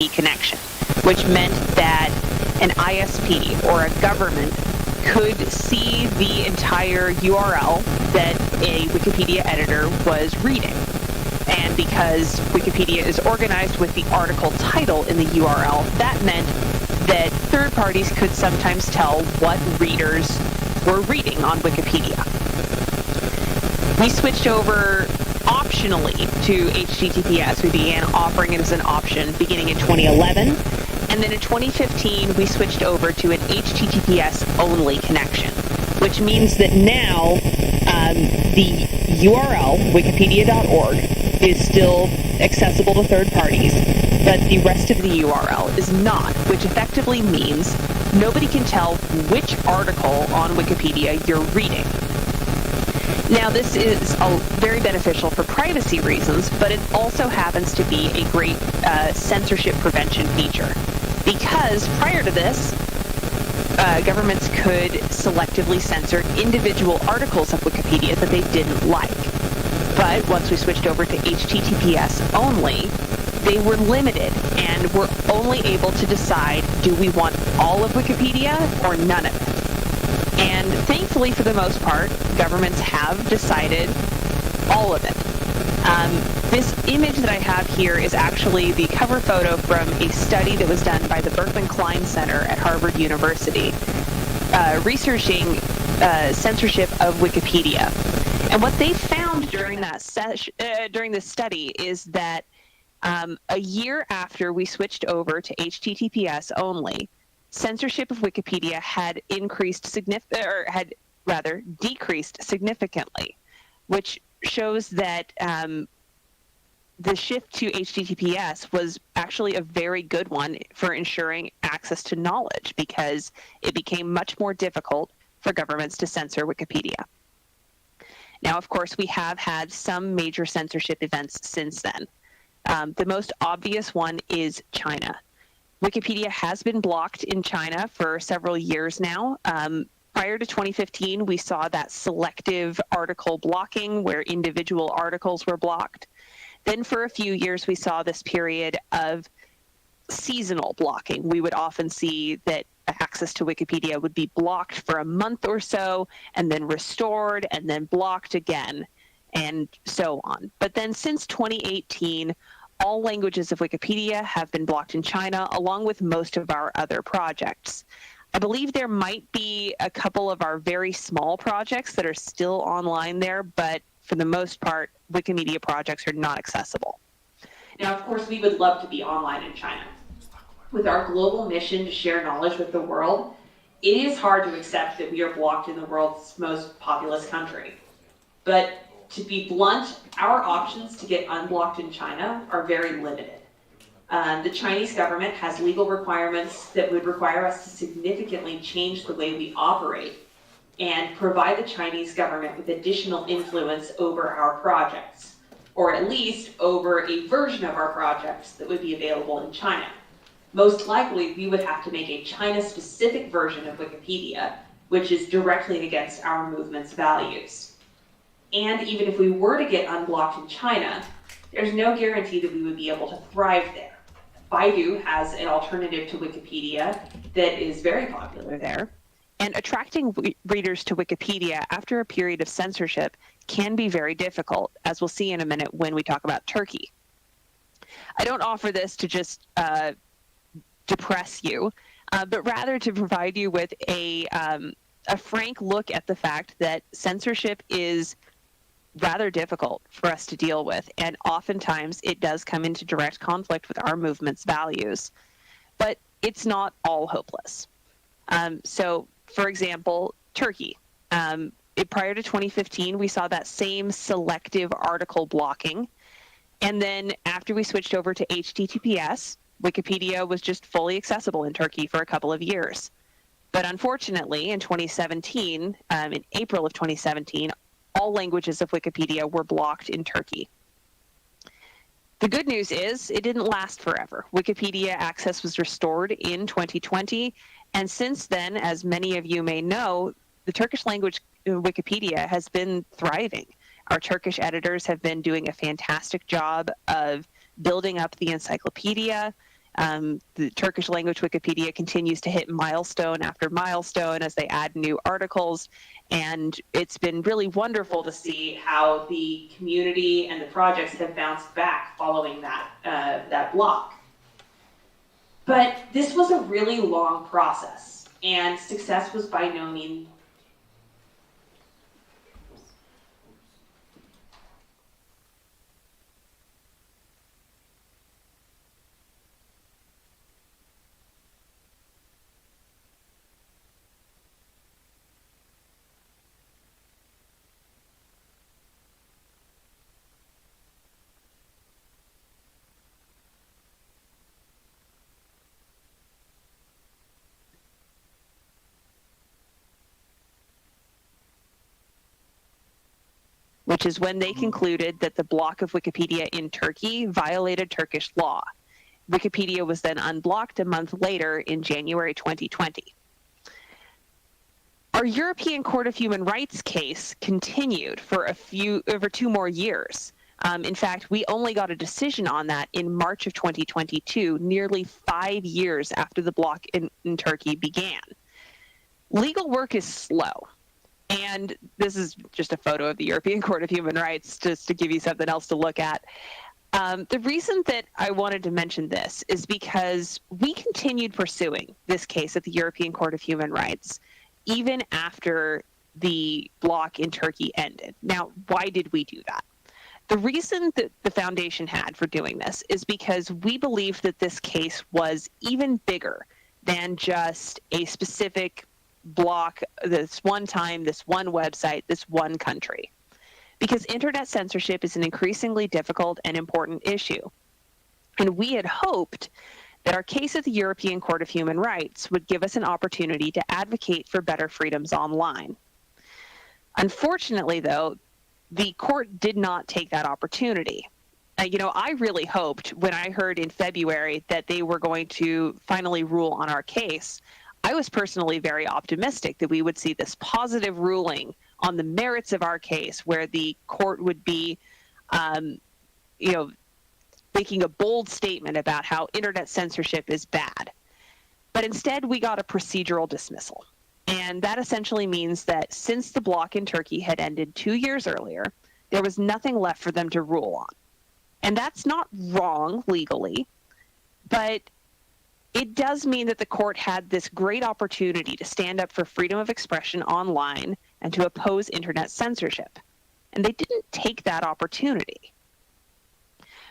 connection, which meant that an ISP or a government could see the entire URL that a Wikipedia editor was reading. And because Wikipedia is organized with the article title in the URL, that meant that third parties could sometimes tell what readers were reading on Wikipedia. We switched over optionally to HTTPS. We began offering it as an option beginning in 2011. And then in 2015, we switched over to an HTTPS-only connection, which means that now the URL, wikipedia.org, is still accessible to third parties, but the rest of the URL is not, which effectively means nobody can tell which article on Wikipedia you're reading. Now, this is very beneficial for privacy reasons, but it also happens to be a great censorship prevention feature. Because prior to this, governments could selectively censor individual articles of Wikipedia that they didn't like. But once we switched over to HTTPS only, they were limited and were only able to decide, do we want all of Wikipedia or none of it? And thankfully, for the most part, governments have decided all of it. This image that I have here is actually the cover photo from a study that was done by the Berkman Klein Center at Harvard University, researching censorship of Wikipedia. And what they found during that during this study is that a year after we switched over to HTTPS only, censorship of Wikipedia had decreased significantly, which shows that the shift to HTTPS was actually a very good one for ensuring access to knowledge, because it became much more difficult for governments to censor Wikipedia. Now, of course, we have had some major censorship events since then. The most obvious one is China. Wikipedia has been blocked in China for several years now. Prior to 2015, we saw that selective article blocking where individual articles were blocked. Then for a few years, we saw this period of seasonal blocking. We would often see that access to Wikipedia would be blocked for a month or so, and then restored, and then blocked again, and so on. But then since 2018, all languages of Wikipedia have been blocked in China, along with most of our other projects. I believe there might be a couple of our very small projects that are still online there, but for the most part, Wikimedia projects are not accessible. Now, of course, we would love to be online in China. With our global mission to share knowledge with the world, it is hard to accept that we are blocked in the world's most populous country. But to be blunt, our options to get unblocked in China are very limited. The Chinese government has legal requirements that would require us to significantly change the way we operate and provide the Chinese government with additional influence over our projects, or at least over a version of our projects that would be available in China. Most likely, we would have to make a China-specific version of Wikipedia, which is directly against our movement's values. And even if we were to get unblocked in China, there's no guarantee that we would be able to thrive there. Baidu has an alternative to Wikipedia that is very popular there. And attracting readers to Wikipedia after a period of censorship can be very difficult, as we'll see in a minute when we talk about Turkey. I don't offer this to just depress you, but rather to provide you with a frank look at the fact that censorship is rather difficult for us to deal with, and oftentimes it does come into direct conflict with our movement's values. But it's not all hopeless. So, for example, Turkey. Prior to 2015, we saw that same selective article blocking. And then after we switched over to HTTPS, Wikipedia was just fully accessible in Turkey for a couple of years. But unfortunately, in 2017, in April of 2017, all languages of Wikipedia were blocked in Turkey. The good news is it didn't last forever. Wikipedia access was restored in 2020, and since then, as many of you may know, the Turkish language Wikipedia has been thriving. Our Turkish editors have been doing a fantastic job of building up the encyclopedia. The Turkish language Wikipedia continues to hit milestone after milestone as they add new articles. And it's been really wonderful to see how the community and the projects have bounced back following that block. But this was a really long process, and success was by no means which is when they concluded that the block of Wikipedia in Turkey violated Turkish law. Wikipedia was then unblocked a month later in January 2020. Our European Court of Human Rights case continued for over 2 more years. In fact, we only got a decision on that in March of 2022, nearly 5 years after the block in Turkey began. Legal work is slow. And this is just a photo of the European Court of Human Rights, just to give you something else to look at. The reason that I wanted to mention this is because we continued pursuing this case at the European Court of Human Rights, even after the block in Turkey ended. Now, why did we do that? The reason that the foundation had for doing this is because we believed that this case was even bigger than just a specific block, this one time, this one website, this one country. Because internet censorship is an increasingly difficult and important issue. And we had hoped that our case at the European Court of Human Rights would give us an opportunity to advocate for better freedoms online. Unfortunately, though, the court did not take that opportunity. I really hoped when I heard in February that they were going to finally rule on our case. I was personally very optimistic that we would see this positive ruling on the merits of our case, where the court would be, making a bold statement about how internet censorship is bad. But instead, we got a procedural dismissal. And that essentially means that since the block in Turkey had ended 2 years earlier, there was nothing left for them to rule on. And that's not wrong legally, but it does mean that the court had this great opportunity to stand up for freedom of expression online and to oppose internet censorship. And they didn't take that opportunity.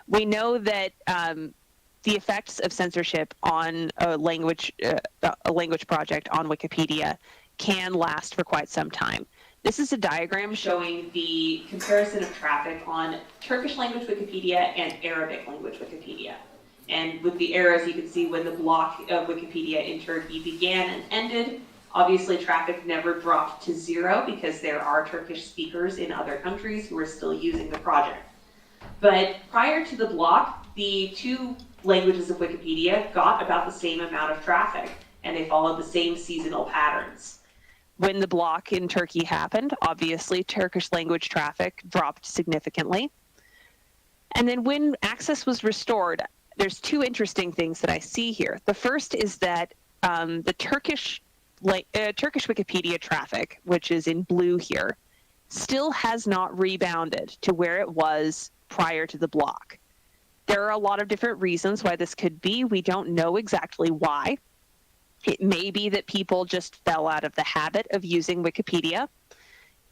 We know that the effects of censorship on a language project on Wikipedia can last for quite some time. This is a diagram showing the comparison of traffic on Turkish language Wikipedia and Arabic language Wikipedia. And with the arrows, you can see when the block of Wikipedia in Turkey began and ended. Obviously, traffic never dropped to 0 because there are Turkish speakers in other countries who are still using the project. But prior to the block, the 2 languages of Wikipedia got about the same amount of traffic, and they followed the same seasonal patterns. When the block in Turkey happened, obviously, Turkish language traffic dropped significantly. And then when access was restored, there's 2 interesting things that I see here. The first is that the Turkish Wikipedia traffic, which is in blue here, still has not rebounded to where it was prior to the block. There are a lot of different reasons why this could be. We don't know exactly why. It may be that people just fell out of the habit of using Wikipedia.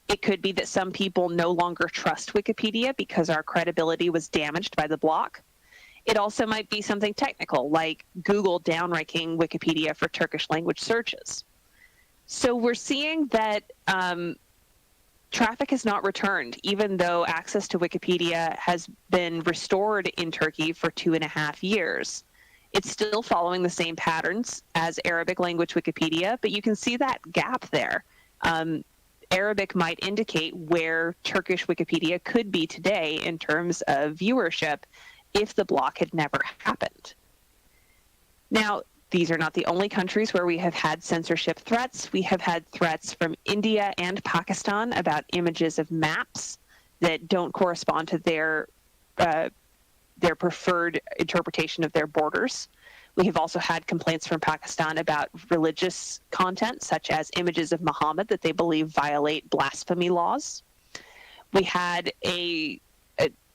It could be that some people no longer trust Wikipedia because our credibility was damaged by the block. It also might be something technical, like Google downranking Wikipedia for Turkish language searches. So we're seeing that traffic has not returned, even though access to Wikipedia has been restored in Turkey for 2.5 years. It's still following the same patterns as Arabic language Wikipedia, but you can see that gap there. Arabic might indicate where Turkish Wikipedia could be today in terms of viewership if the block had never happened. Now, these are not the only countries where we have had censorship threats. We have had threats from India and Pakistan about images of maps that don't correspond to their preferred interpretation of their borders. We have also had complaints from Pakistan about religious content, such as images of Muhammad that they believe violate blasphemy laws. We had a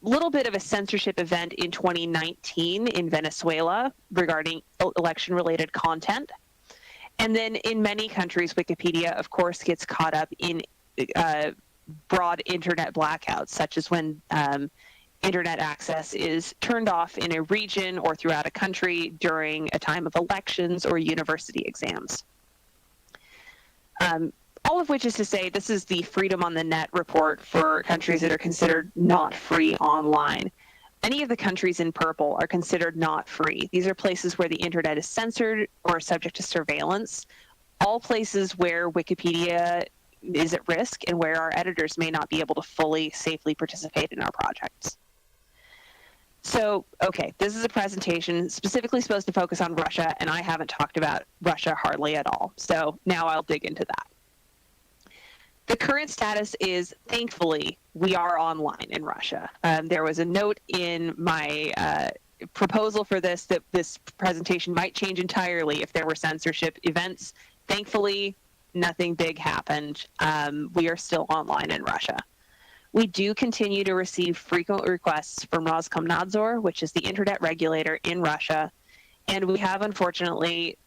little bit of a censorship event in 2019 in Venezuela regarding election-related content. And then in many countries, Wikipedia, of course, gets caught up in broad internet blackouts, such as when internet access is turned off in a region or throughout a country during a time of elections or university exams. All of which is to say, this is the Freedom on the Net report for countries that are considered not free online. Any of the countries in purple are considered not free. These are places where the internet is censored or subject to surveillance, all places where Wikipedia is at risk and where our editors may not be able to fully safely participate in our projects. So, okay, this is a presentation specifically supposed to focus on Russia, and I haven't talked about Russia hardly at all. So now I'll dig into that. The current status is, thankfully, we are online in Russia. There was a note in my proposal for this that this presentation might change entirely if there were censorship events. Thankfully, nothing big happened. We are still online in Russia. We do continue to receive frequent requests from Roskomnadzor, which is the internet regulator in Russia, and we have unfortunately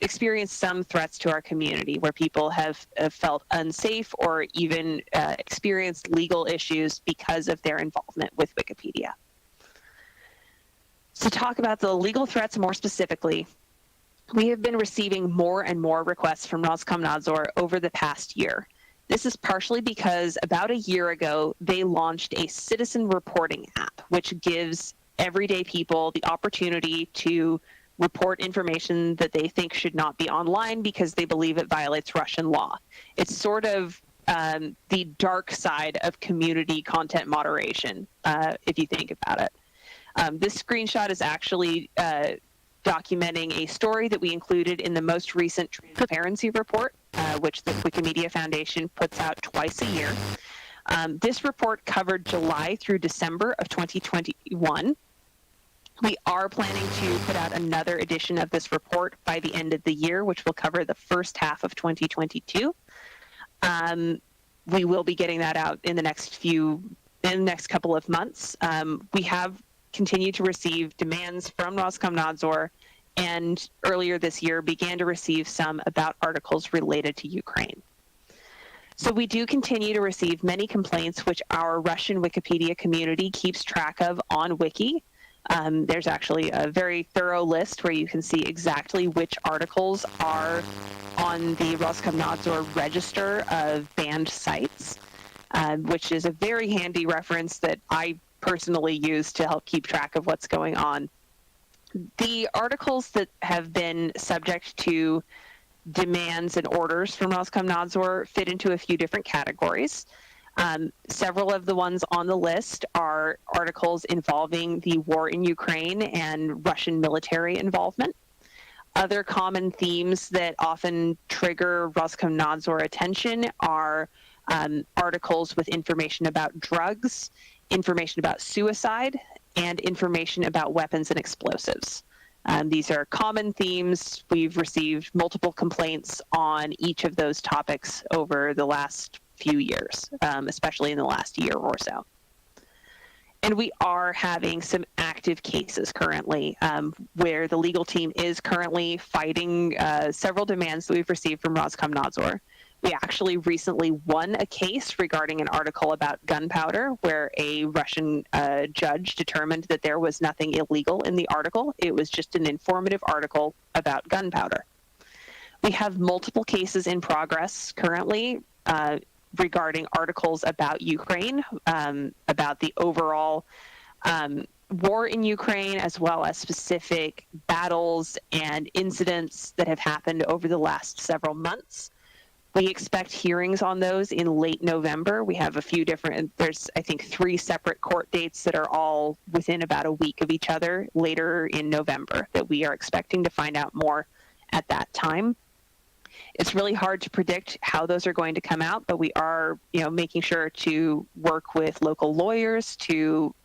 experienced some threats to our community where people have felt unsafe or even experienced legal issues because of their involvement with Wikipedia. To talk about the legal threats more specifically, we have been receiving more and more requests from Roskomnadzor over the past year. This is partially because about a year ago, they launched a citizen reporting app, which gives everyday people the opportunity to report information that they think should not be online because they believe it violates Russian law. It's sort of the dark side of community content moderation, if you think about it. This screenshot is actually documenting a story that we included in the most recent transparency report, which the Wikimedia Foundation puts out twice a year. This report covered July through December of 2021. We are planning to put out another edition of this report by the end of the year, which will cover the first half of 2022. We will be getting that out in the next couple of months. We have continued to receive demands from Roskomnadzor, and earlier this year began to receive some about articles related to Ukraine. So we do continue to receive many complaints, which our Russian Wikipedia community keeps track of on Wiki. There's actually a very thorough list where you can see exactly which articles are on the Roskomnadzor register of banned sites, which is a very handy reference that I personally use to help keep track of what's going on. The articles that have been subject to demands and orders from Roskomnadzor fit into a few different categories. Several of the ones on the list are articles involving the war in Ukraine and Russian military involvement. Other common themes that often trigger Roskomnadzor attention are articles with information about drugs, information about suicide, and information about weapons and explosives. These are common themes. We've received multiple complaints on each of those topics over the last few years, especially in the last year or so. And we are having some active cases currently where the legal team is currently fighting several demands that we've received from Roskomnadzor. We actually recently won a case regarding an article about gunpowder where a Russian judge determined that there was nothing illegal in the article. It was just an informative article about gunpowder. We have multiple cases in progress currently regarding articles about Ukraine, about the overall war in Ukraine, as well as specific battles and incidents that have happened over the last several months. We expect hearings on those in late November. We have a few different, there's I think 3 separate court dates that are all within about a week of each other later in November that we are expecting to find out more at that time. It's really hard to predict how those are going to come out, but we are, making sure to work with local lawyers to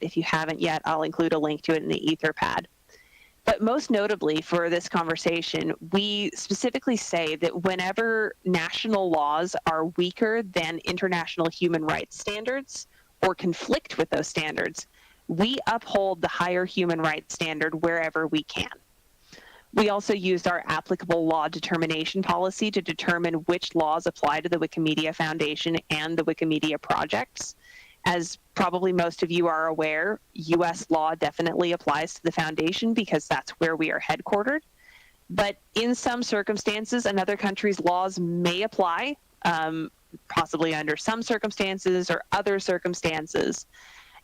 If you haven't yet, I'll include a link to it in the Etherpad. But most notably for this conversation, we specifically say that whenever national laws are weaker than international human rights standards or conflict with those standards, we uphold the higher human rights standard wherever we can. We also used our applicable law determination policy to determine which laws apply to the Wikimedia Foundation and the Wikimedia projects. As probably most of you are aware, US law definitely applies to the foundation because that's where we are headquartered. But in some circumstances, another country's laws may apply, possibly under some circumstances or other circumstances.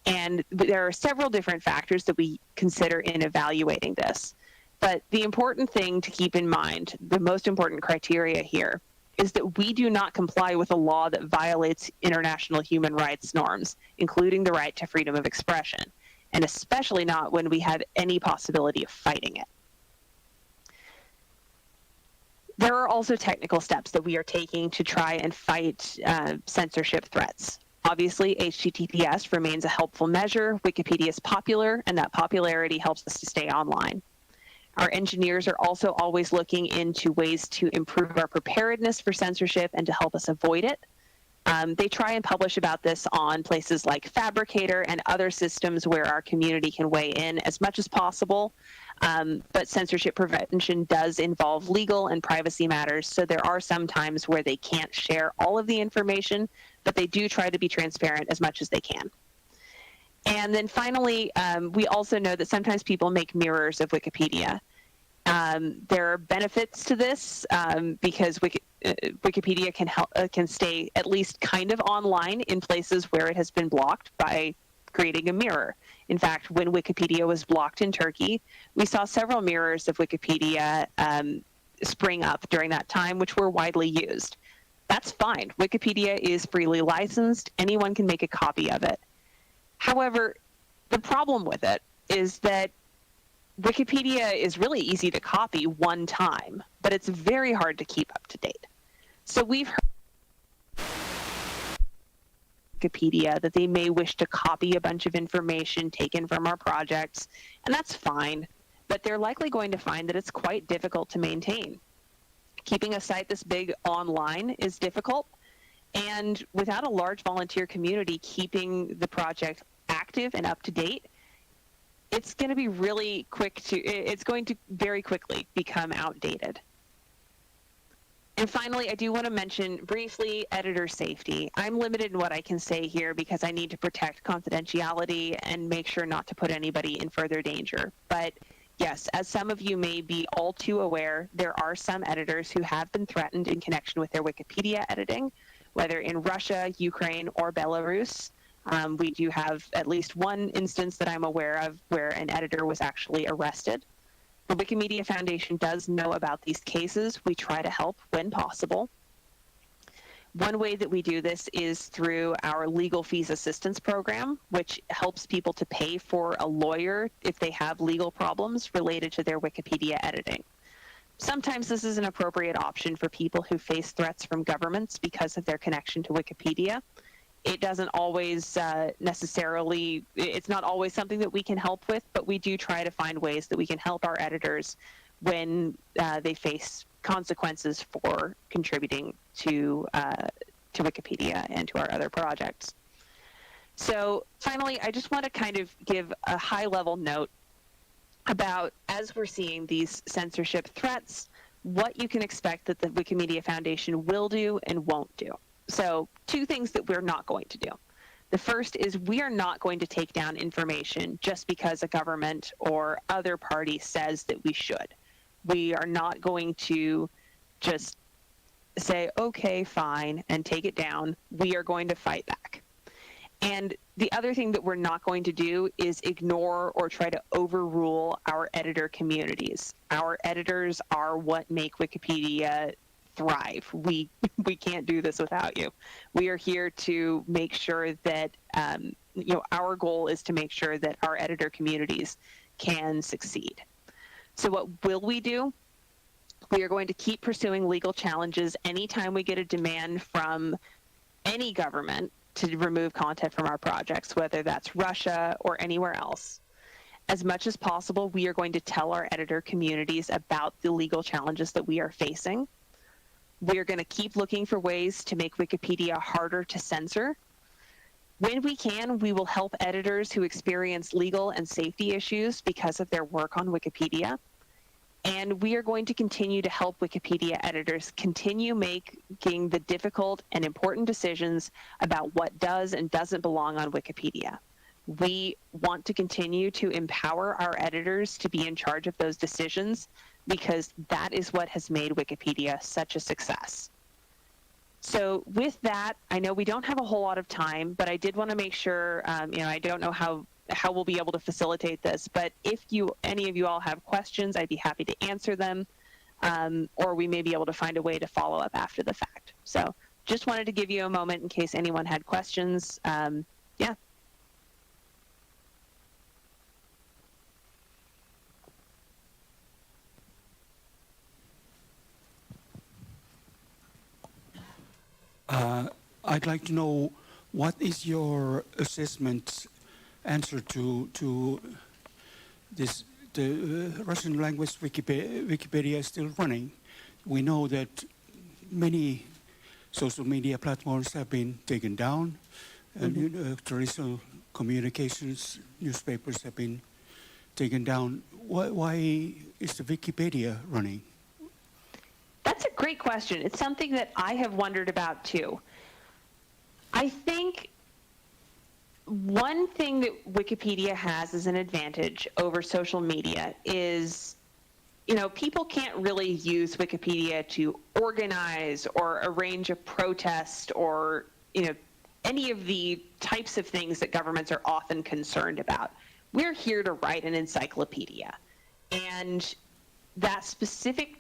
And there are several different factors that we consider in evaluating this. But the important thing to keep in mind, the most important criteria here, is that we do not comply with a law that violates international human rights norms, including the right to freedom of expression, and especially not when we have any possibility of fighting it. There are also technical steps that we are taking to try and fight censorship threats. Obviously, HTTPS remains a helpful measure. Wikipedia is popular, and that popularity helps us to stay online. Our engineers are also always looking into ways to improve our preparedness for censorship and to help us avoid it. They try and publish about this on places like Fabricator and other systems where our community can weigh in as much as possible. But censorship prevention does involve legal and privacy matters, so there are some times where they can't share all of the information, but they do try to be transparent as much as they can. And then finally, we also know that sometimes people make mirrors of Wikipedia. There are benefits to this because Wikipedia can stay at least kind of online in places where it has been blocked by creating a mirror. In fact, when Wikipedia was blocked in Turkey, we saw several mirrors of Wikipedia spring up during that time, which were widely used. That's fine. Wikipedia is freely licensed. Anyone can make a copy of it. However, the problem with it is that Wikipedia is really easy to copy one time, but it's very hard to keep up to date. So we've heard Wikipedia that they may wish to copy a bunch of information taken from our projects, and that's fine, but they're likely going to find that it's quite difficult to maintain. Keeping a site this big online is difficult, and without a large volunteer community keeping the project active and up to date, it's going to be really it's going to very quickly become outdated. And finally, I do want to mention briefly editor safety. I'm limited in what I can say here because I need to protect confidentiality and make sure not to put anybody in further danger. But yes, as some of you may be all too aware, there are some editors who have been threatened in connection with their Wikipedia editing, whether in Russia, Ukraine, or Belarus. We do have at least one instance that I'm aware of where an editor was actually arrested. The Wikimedia Foundation does know about these cases. We try to help when possible. One way that we do this is through our legal fees assistance program, which helps people to pay for a lawyer if they have legal problems related to their Wikipedia editing. Sometimes this is an appropriate option for people who face threats from governments because of their connection to Wikipedia. It doesn't always necessarily, it's not always something that we can help with, but we do try to find ways that we can help our editors when they face consequences for contributing to Wikipedia and to our other projects. So finally, I just want to kind of give a high-level note about, as we're seeing these censorship threats, what you can expect that the Wikimedia Foundation will do and won't do. So 2 things that we're not going to do. The first is we are not going to take down information just because a government or other party says that we should. We are not going to just say, okay, fine, and take it down. We are going to fight back. And the other thing that we're not going to do is ignore or try to overrule our editor communities. Our editors are what make Wikipedia thrive. We can't do this without you. We are here to make sure that our goal is to make sure that our editor communities can succeed. So what will we do? We are going to keep pursuing legal challenges anytime we get a demand from any government to remove content from our projects, whether that's Russia or anywhere else. As much as possible, we are going to tell our editor communities about the legal challenges that we are facing. We are going to keep looking for ways to make Wikipedia harder to censor. When we can, we will help editors who experience legal and safety issues because of their work on Wikipedia. And we are going to continue to help Wikipedia editors continue making the difficult and important decisions about what does and doesn't belong on Wikipedia. We want to continue to empower our editors to be in charge of those decisions because that is what has made Wikipedia such a success. So with that, I know we don't have a whole lot of time, but I did want to make sure, I don't know how we'll be able to facilitate this, but if any of you all have questions, I'd be happy to answer them, or we may be able to find a way to follow up after the fact. So just wanted to give you a moment in case anyone had questions. Yeah. I'd like to know what is your assessment answer to this? The Russian language Wikipedia is still running. We know that many social media platforms have been taken down, and traditional communications newspapers have been taken down. Why is the Wikipedia running? That's a great question. It's something that I have wondered about too. I think one thing that Wikipedia has as an advantage over social media is, people can't really use Wikipedia to organize or arrange a protest or, any of the types of things that governments are often concerned about. We're here to write an encyclopedia. And that specific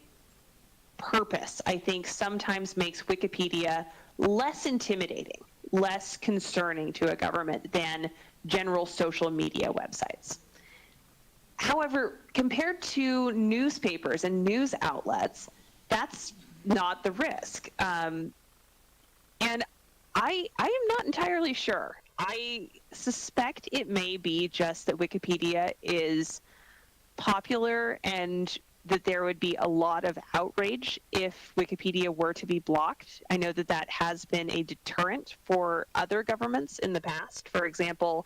purpose, I think, sometimes makes Wikipedia less intimidating, less concerning to a government than general social media websites. However, compared to newspapers and news outlets, that's not the risk. And I am not entirely sure. I suspect it may be just that Wikipedia is popular and that there would be a lot of outrage if Wikipedia were to be blocked. I know that that has been a deterrent for other governments in the past. For example,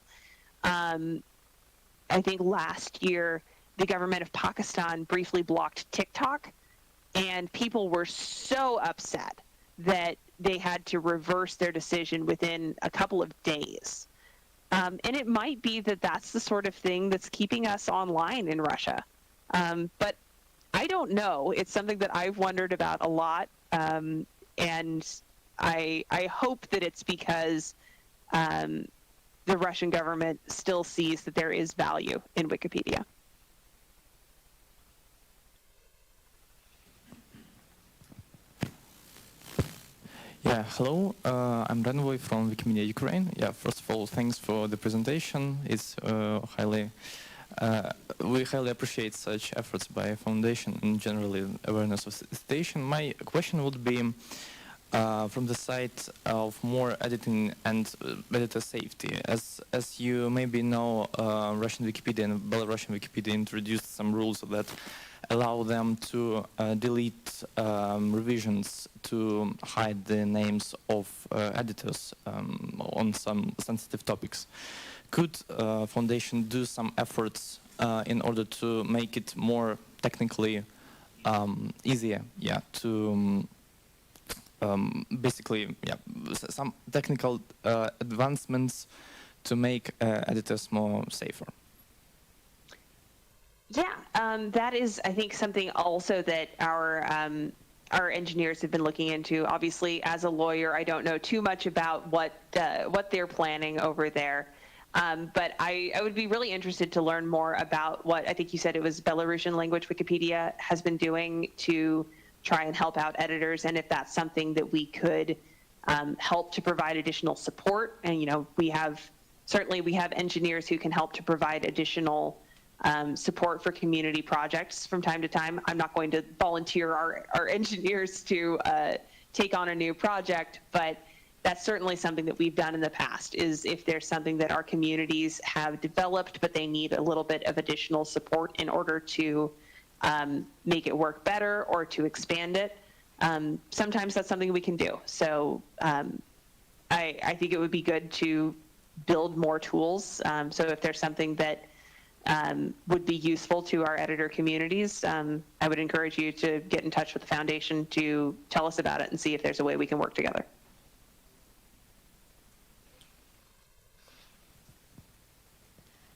I think last year, the government of Pakistan briefly blocked TikTok, and people were so upset that they had to reverse their decision within a couple of days. And it might be that that's the sort of thing that's keeping us online in Russia. But I don't know. It's something that I've wondered about a lot, and I hope that it's because the Russian government still sees that there is value in Wikipedia. Yeah, hello. I'm Renovoy from Wikimedia Ukraine. Yeah, first of all, thanks for the presentation. It's we highly appreciate such efforts by a foundation and generally awareness of citation. My question would be from the side of more editing and editor safety. As you maybe know, Russian Wikipedia and Belarusian Wikipedia introduced some rules that allow them to delete revisions to hide the names of editors on some sensitive topics. Could Foundation do some efforts in order to make it more technically easier, to basically, some technical advancements to make editors more safer? Yeah, that is, I think, something also that our engineers have been looking into. Obviously, as a lawyer, I don't know too much about what they're planning over there. But I would be really interested to learn more about what I think you said it was Belarusian language Wikipedia has been doing to try and help out editors, and if that's something that we could help to provide additional support. And we have engineers who can help to provide additional support for community projects from time to time. I'm not going to volunteer our engineers to take on a new project, but that's certainly something that we've done in the past, is if there's something that our communities have developed, but they need a little bit of additional support in order to make it work better or to expand it, sometimes that's something we can do. So I think it would be good to build more tools. So if there's something that would be useful to our editor communities, I would encourage you to get in touch with the foundation to tell us about it and see if there's a way we can work together.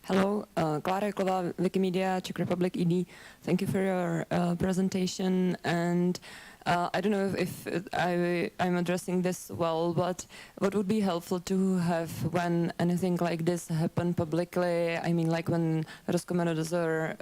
Hello, Klára Jaklová, Wikimedia Czech Republic ED. Thank you for your presentation. And I don't know if I'm addressing this well, but what would be helpful to have when anything like this happen publicly? I mean, like when Roskomnadzor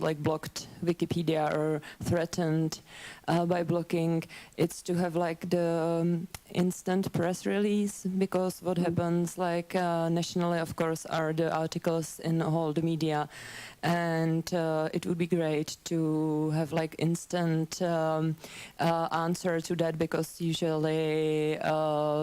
like blocked Wikipedia or threatened by blocking, it's to have like the instant press release, because what happens like nationally, of course, are the articles in all the media, and it would be great to have like instant answer to that, because usually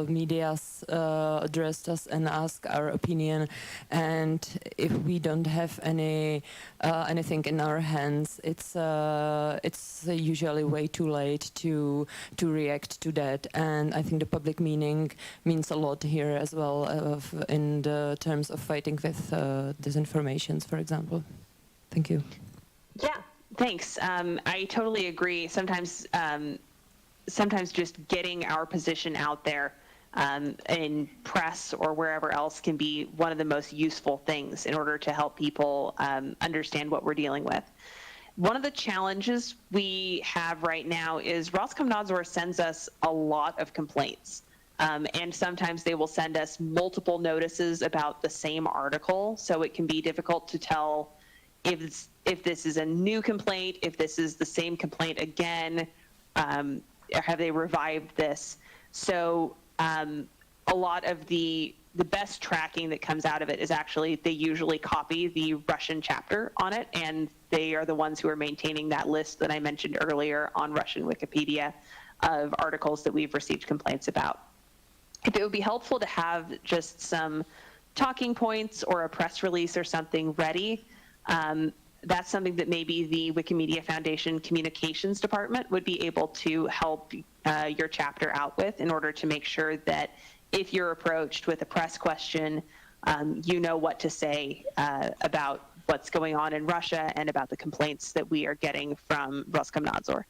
media's addressed us and ask our opinion, and if we don't have anything in our hands, it's usually way too late to react to that. And I think the public meaning means a lot here as well, in the terms of fighting with disinformations, for example. Thank you. Yeah, thanks. I totally agree. Sometimes just getting our position out there in press or wherever else can be one of the most useful things in order to help people understand what we're dealing with. One of the challenges we have right now is Roskomnadzor sends us a lot of complaints. And sometimes they will send us multiple notices about the same article, so it can be difficult to tell if this is a new complaint, if this is the same complaint again, have they revived this? So a lot of the best tracking that comes out of it is actually they usually copy the Russian chapter on it, and they are the ones who are maintaining that list that I mentioned earlier on Russian Wikipedia of articles that we've received complaints about. If it would be helpful to have just some talking points or a press release or something ready, that's something that maybe the Wikimedia Foundation Communications Department would be able to help your chapter out with, in order to make sure that if you're approached with a press question, you know what to say about what's going on in Russia and about the complaints that we are getting from Roskomnadzor.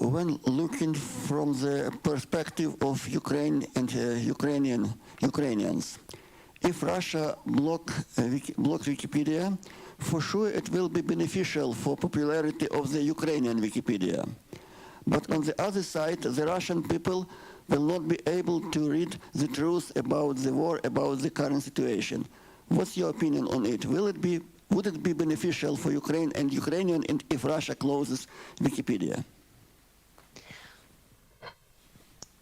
When looking from the perspective of Ukraine and Ukrainians, if Russia block Wikipedia, for sure it will be beneficial for popularity of the Ukrainian Wikipedia. But on the other side, the Russian people will not be able to read the truth about the war, about the current situation. What's your opinion on it? Would it be beneficial for Ukraine and Ukrainian if Russia closes Wikipedia?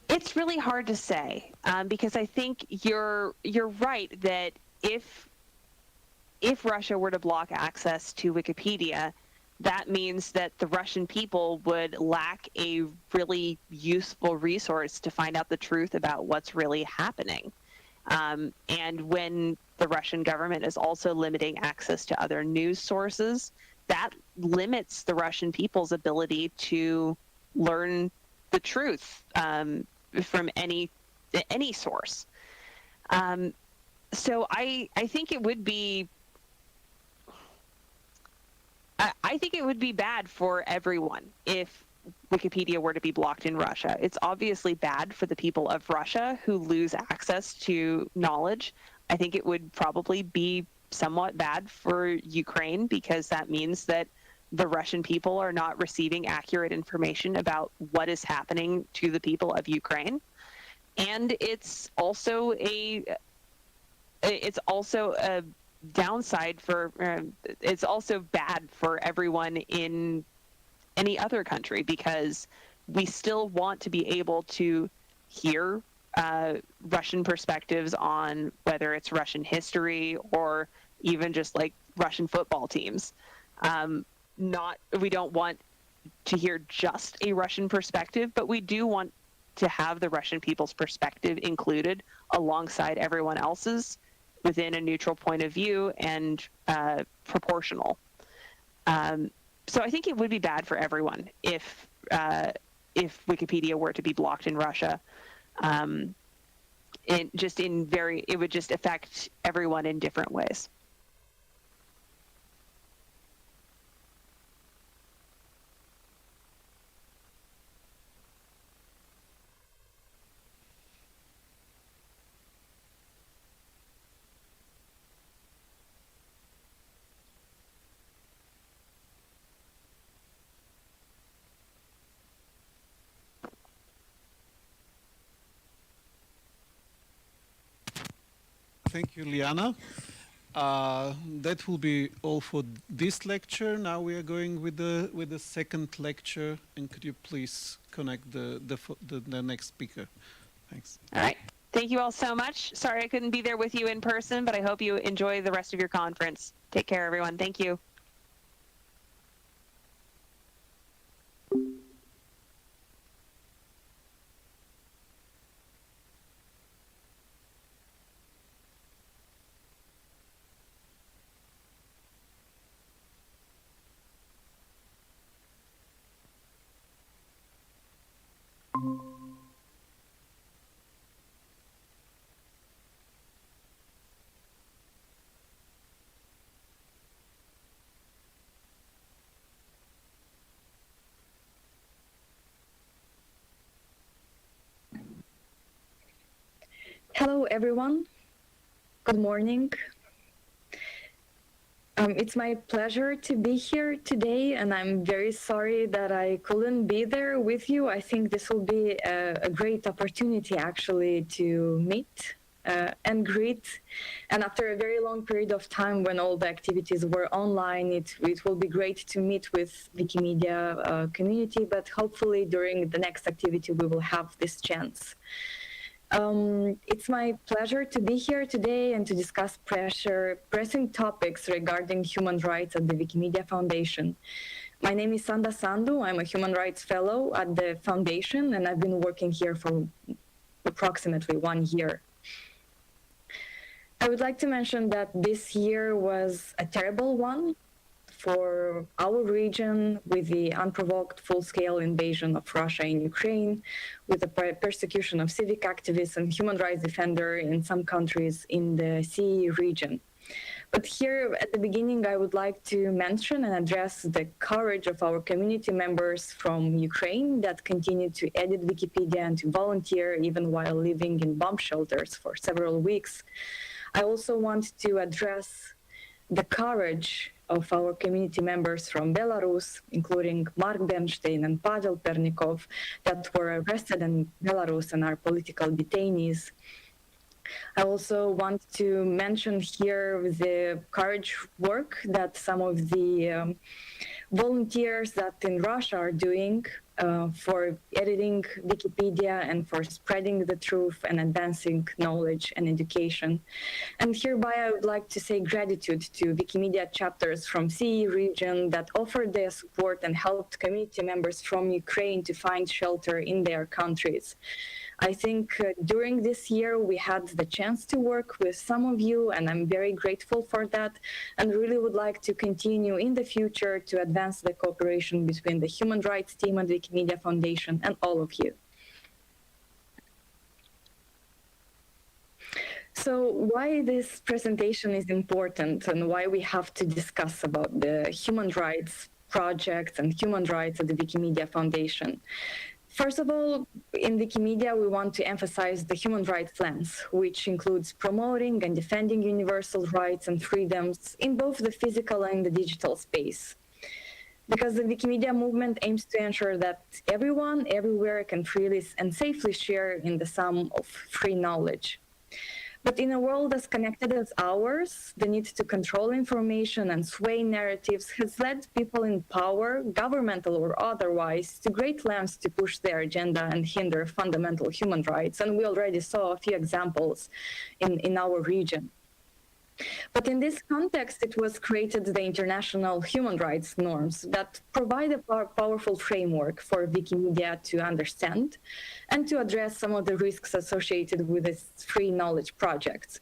It's really hard to say, because I think you're right that if Russia were to block access to Wikipedia, that means that the Russian people would lack a really useful resource to find out the truth about what's really happening. And when the Russian government is also limiting access to other news sources, that limits the Russian people's ability to learn the truth from any source. So I think it would be bad for everyone if Wikipedia were to be blocked in Russia. It's obviously bad for the people of Russia who lose access to knowledge. I think it would probably be somewhat bad for Ukraine, because that means that the Russian people are not receiving accurate information about what is happening to the people of Ukraine. And it's also a downside for, it's also bad for everyone in any other country, because we still want to be able to hear Russian perspectives on whether it's Russian history or even just like Russian football teams. We don't want to hear just a Russian perspective, but we do want to have the Russian people's perspective included alongside everyone else's within a neutral point of view and proportional. So I think it would be bad for everyone if Wikipedia were to be blocked in Russia. It would just affect everyone in different ways. Thank you, Liana. That will be all for this lecture. Now we are going with the second lecture, and could you please connect the next speaker? Thanks. All right. Thank you all so much. Sorry I couldn't be there with you in person, but I hope you enjoy the rest of your conference. Take care, everyone. Thank you. Hello, everyone. Good morning. It's my pleasure to be here today, and I'm very sorry that I couldn't be there with you. I think this will be a great opportunity, actually, to meet and greet. And after a very long period of time when all the activities were online, it will be great to meet with Wikimedia community, but hopefully during the next activity we will have this chance. It's my pleasure to be here today and to discuss pressing topics regarding human rights at the Wikimedia Foundation. My name is Sanda Sandu. I'm a human rights fellow at the foundation, and I've been working here for approximately 1 year. I would like to mention that this year was a terrible one for our region, with the unprovoked full-scale invasion of Russia in Ukraine, with the persecution of civic activists and human rights defenders in some countries in the CEE region. But here at the beginning, I would like to mention and address the courage of our community members from Ukraine that continue to edit Wikipedia and to volunteer even while living in bomb shelters for several weeks. I also want to address the courage of our community members from Belarus, including Mark Bernstein and Pavel Pernikov, that were arrested in Belarus and are political detainees. I also want to mention here the courage work that some of the volunteers that in Russia are doing for editing Wikipedia and for spreading the truth and advancing knowledge and education. And hereby I would like to say gratitude to Wikimedia chapters from CEE region that offered their support and helped community members from Ukraine to find shelter in their countries. I think during this year we had the chance to work with some of you, and I'm very grateful for that, and really would like to continue in the future to advance the cooperation between the human rights team at Wikimedia Foundation and all of you. So why this presentation is important and why we have to discuss about the human rights projects and human rights at the Wikimedia Foundation. First of all, in Wikimedia, we want to emphasize the human rights lens, which includes promoting and defending universal rights and freedoms in both the physical and the digital space. Because the Wikimedia movement aims to ensure that everyone, everywhere can freely and safely share in the sum of free knowledge. But in a world as connected as ours, the need to control information and sway narratives has led people in power, governmental or otherwise, to great lengths to push their agenda and hinder fundamental human rights. And we already saw a few examples in our region. But in this context, it was created the international human rights norms that provide a powerful framework for Wikimedia to understand and to address some of the risks associated with its free knowledge projects.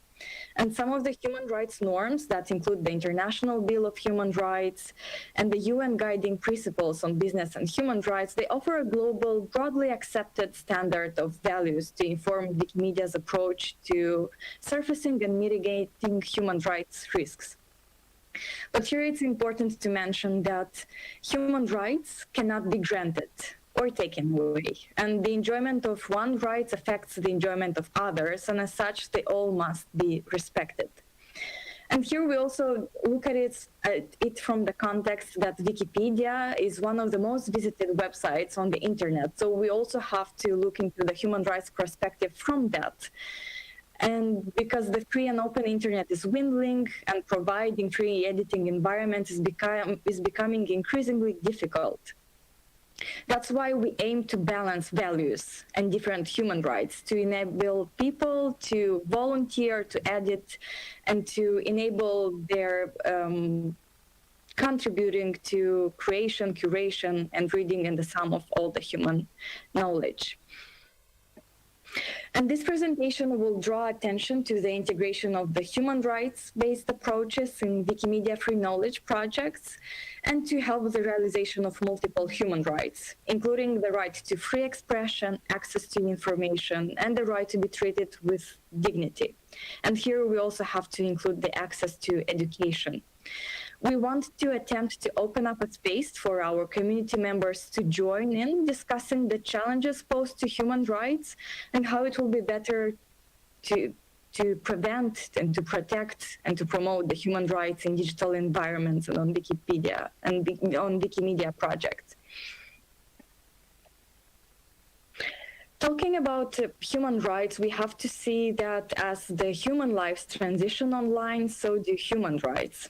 And some of the human rights norms that include the International Bill of Human Rights and the UN Guiding Principles on Business and Human Rights, they offer a global, broadly accepted standard of values to inform Wikimedia's approach to surfacing and mitigating human rights risks. But here it's important to mention that human rights cannot be granted or taken away. And the enjoyment of one right affects the enjoyment of others, and as such, they all must be respected. And here we also look at it from the context that Wikipedia is one of the most visited websites on the internet. So we also have to look into the human rights perspective from that. And because the free and open internet is dwindling and providing free editing environment is becoming increasingly difficult. That's why we aim to balance values and different human rights to enable people to volunteer, to edit, and to enable their contributing to creation, curation, and reading and the sum of all the human knowledge. And this presentation will draw attention to the integration of the human rights-based approaches in Wikimedia free knowledge projects and to help the realization of multiple human rights, including the right to free expression, access to information, and the right to be treated with dignity. And here we also have to include the access to education. We want to attempt to open up a space for our community members to join in discussing the challenges posed to human rights and how it will be better to prevent and to protect and to promote the human rights in digital environments and on Wikipedia and on Wikimedia projects. Talking about human rights, we have to see that as the human lives transition online, so do human rights.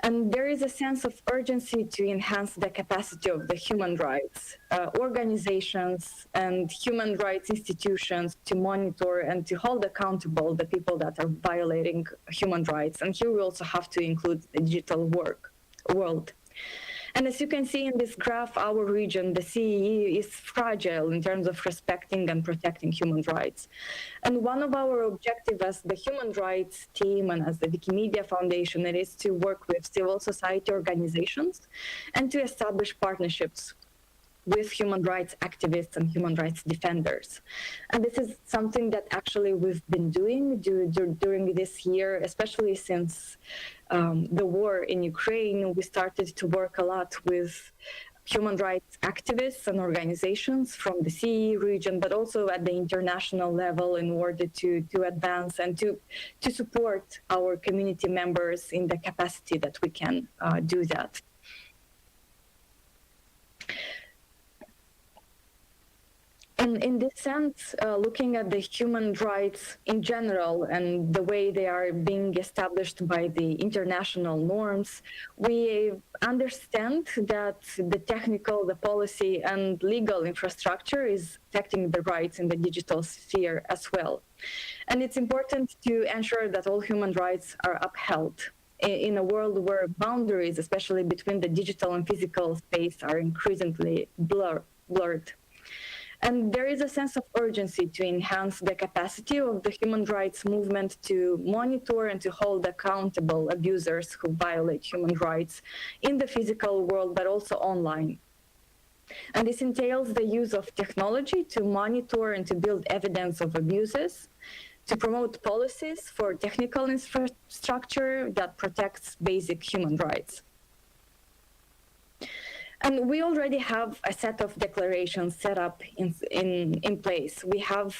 And there is a sense of urgency to enhance the capacity of the human rights organizations and human rights institutions to monitor and to hold accountable the people that are violating human rights. And here we also have to include the digital world. And as you can see in this graph, our region, the CEE, is fragile in terms of respecting and protecting human rights. And one of our objectives as the human rights team and as the Wikimedia Foundation, it is to work with civil society organizations and to establish partnerships with human rights activists and human rights defenders. And this is something that actually we've been doing during this year, especially since the war in Ukraine. We started to work a lot with human rights activists and organizations from the CEE region, but also at the international level in order to advance and to support our community members in the capacity that we can do that. And in this sense, looking at the human rights in general and the way they are being established by the international norms, we understand that the technical, the policy, and legal infrastructure is affecting the rights in the digital sphere as well. And it's important to ensure that all human rights are upheld in a world where boundaries, especially between the digital and physical space, are increasingly blurred. And there is a sense of urgency to enhance the capacity of the human rights movement to monitor and to hold accountable abusers who violate human rights in the physical world, but also online. And this entails the use of technology to monitor and to build evidence of abuses, to promote policies for technical infrastructure that protects basic human rights. And we already have a set of declarations set up in place. We have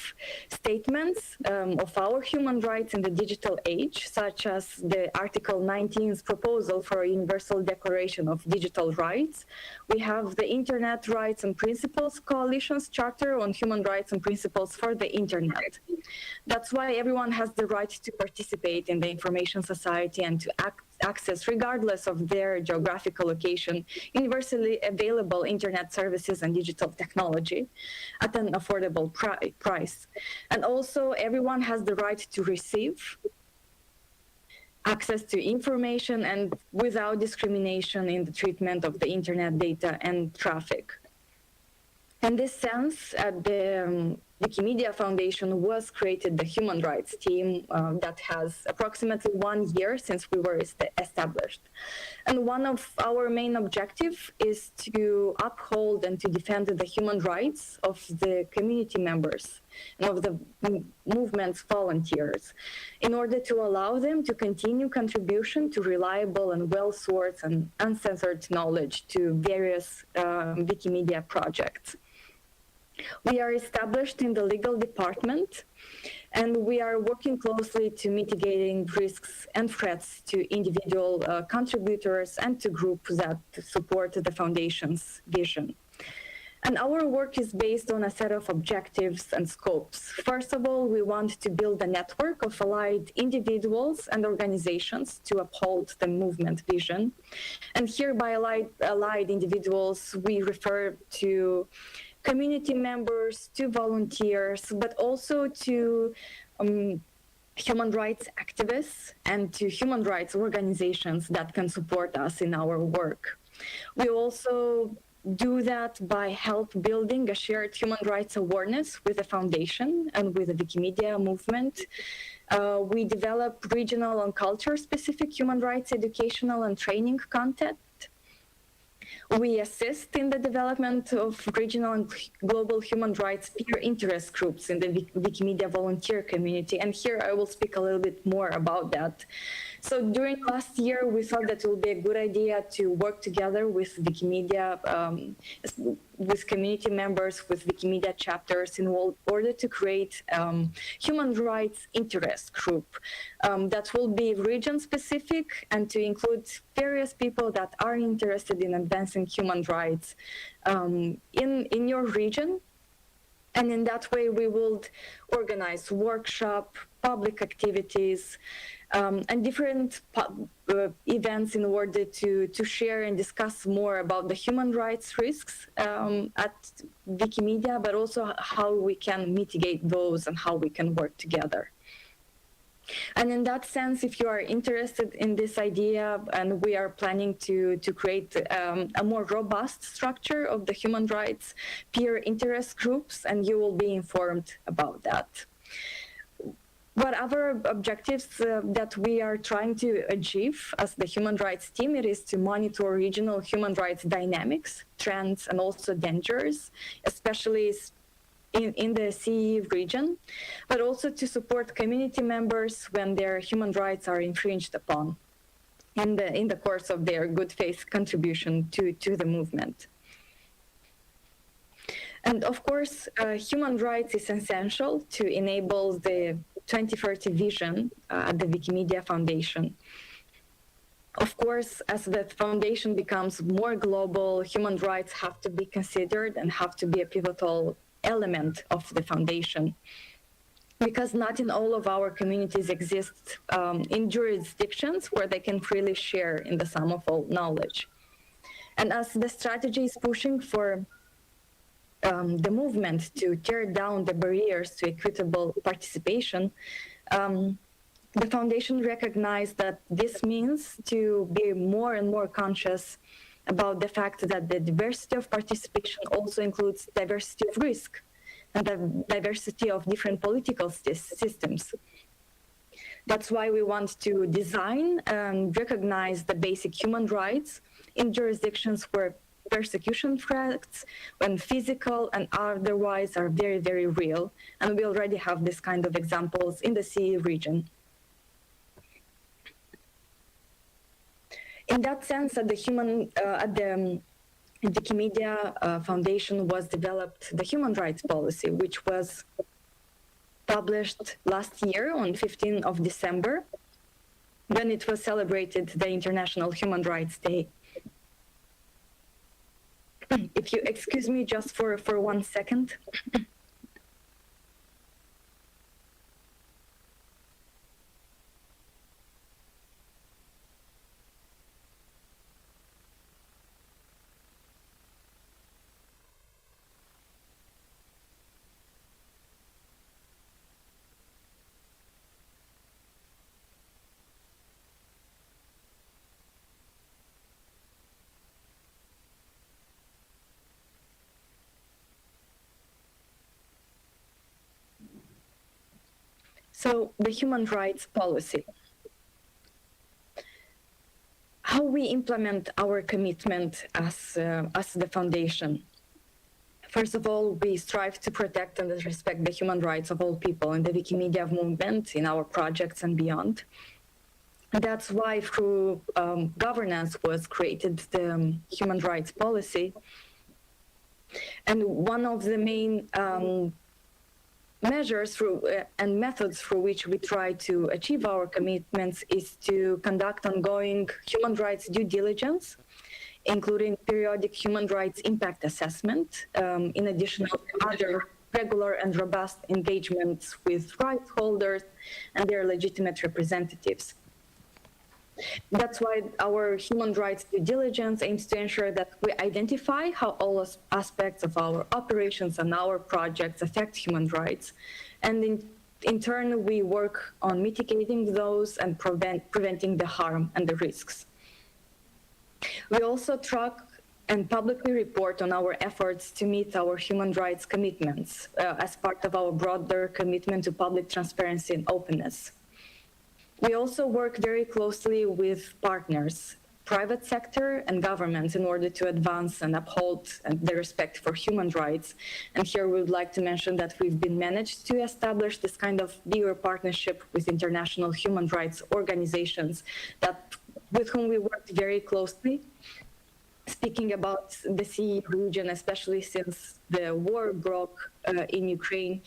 statements of our human rights in the digital age, such as the Article 19's proposal for a Universal Declaration of Digital Rights. We have the Internet Rights and Principles Coalition's Charter on Human Rights and Principles for the Internet. That's why everyone has the right to participate in the information society and to access, regardless of their geographical location, universally available internet services and digital technology at an affordable price. And also, everyone has the right to receive access to information and without discrimination in the treatment of the internet data and traffic. In this sense, the Wikimedia Foundation was created the human rights team that has approximately 1 year since we were established. And one of our main objectives is to uphold and to defend the human rights of the community members and of the movement's volunteers in order to allow them to continue contribution to reliable and well-sourced and uncensored knowledge to various Wikimedia projects. We are established in the legal department, and we are working closely to mitigating risks and threats to individual contributors and to groups that support the foundation's vision. And our work is based on a set of objectives and scopes. First of all, we want to build a network of allied individuals and organizations to uphold the movement vision. And here by allied individuals, we refer to community members, to volunteers, but also to human rights activists and to human rights organizations that can support us in our work. We also do that by help building a shared human rights awareness with the foundation and with the Wikimedia movement. We develop regional and culture-specific human rights educational and training content. We assist in the development of regional and global human rights peer interest groups in the Wikimedia volunteer community. And here I will speak a little bit more about that. So during last year, we thought that it would be a good idea to work together with Wikimedia, with community members, with Wikimedia chapters in order to create human rights interest group that will be region specific and to include various people that are interested in advancing human rights in your region. And in that way, we will organize workshop, public activities, and different events in order to share and discuss more about the human rights risks at Wikimedia, but also how we can mitigate those and how we can work together. And in that sense, if you are interested in this idea, and we are planning to create a more robust structure of the human rights peer interest groups, and you will be informed about that. What other objectives that we are trying to achieve as the human rights team, it is to monitor regional human rights dynamics, trends, and also dangers, especially in the CEE region, but also to support community members when their human rights are infringed upon in the course of their good faith contribution to the movement. And of course, human rights is essential to enable the 2030 vision at the Wikimedia Foundation. Of course, as the foundation becomes more global, human rights have to be considered and have to be a pivotal element of the foundation, because not in all of our communities exist in jurisdictions where they can freely share in the sum of all knowledge. And as the strategy is pushing for the movement to tear down the barriers to equitable participation, the foundation recognized that this means to be more and more conscious about the fact that the diversity of participation also includes diversity of risk and the diversity of different political systems. That's why we want to design and recognize the basic human rights in jurisdictions where persecution threats, when physical and otherwise, are very, very real. And we already have this kind of examples in the CEE region. In that sense, at the Wikimedia Foundation was developed the human rights policy, which was published last year on 15th of December, when it was celebrated the International Human Rights Day. If you excuse me just for 1 second. So the human rights policy. How we implement our commitment as the foundation. First of all, we strive to protect and respect the human rights of all people in the Wikimedia movement, in our projects and beyond. And that's why through governance was created the human rights policy. And one of the main measures and methods through which we try to achieve our commitments is to conduct ongoing human rights due diligence, including periodic human rights impact assessment, in addition to other regular and robust engagements with rights holders and their legitimate representatives. That's why our human rights due diligence aims to ensure that we identify how all aspects of our operations and our projects affect human rights. And in turn, we work on mitigating those and preventing the harm and the risks. We also track and publicly report on our efforts to meet our human rights commitments as part of our broader commitment to public transparency and openness. We also work very closely with partners, private sector and governments in order to advance and uphold the respect for human rights. And here we would like to mention that we've been managed to establish this kind of bigger partnership with international human rights organizations with whom we worked very closely. Speaking about the CEE region, especially since the war broke in Ukraine,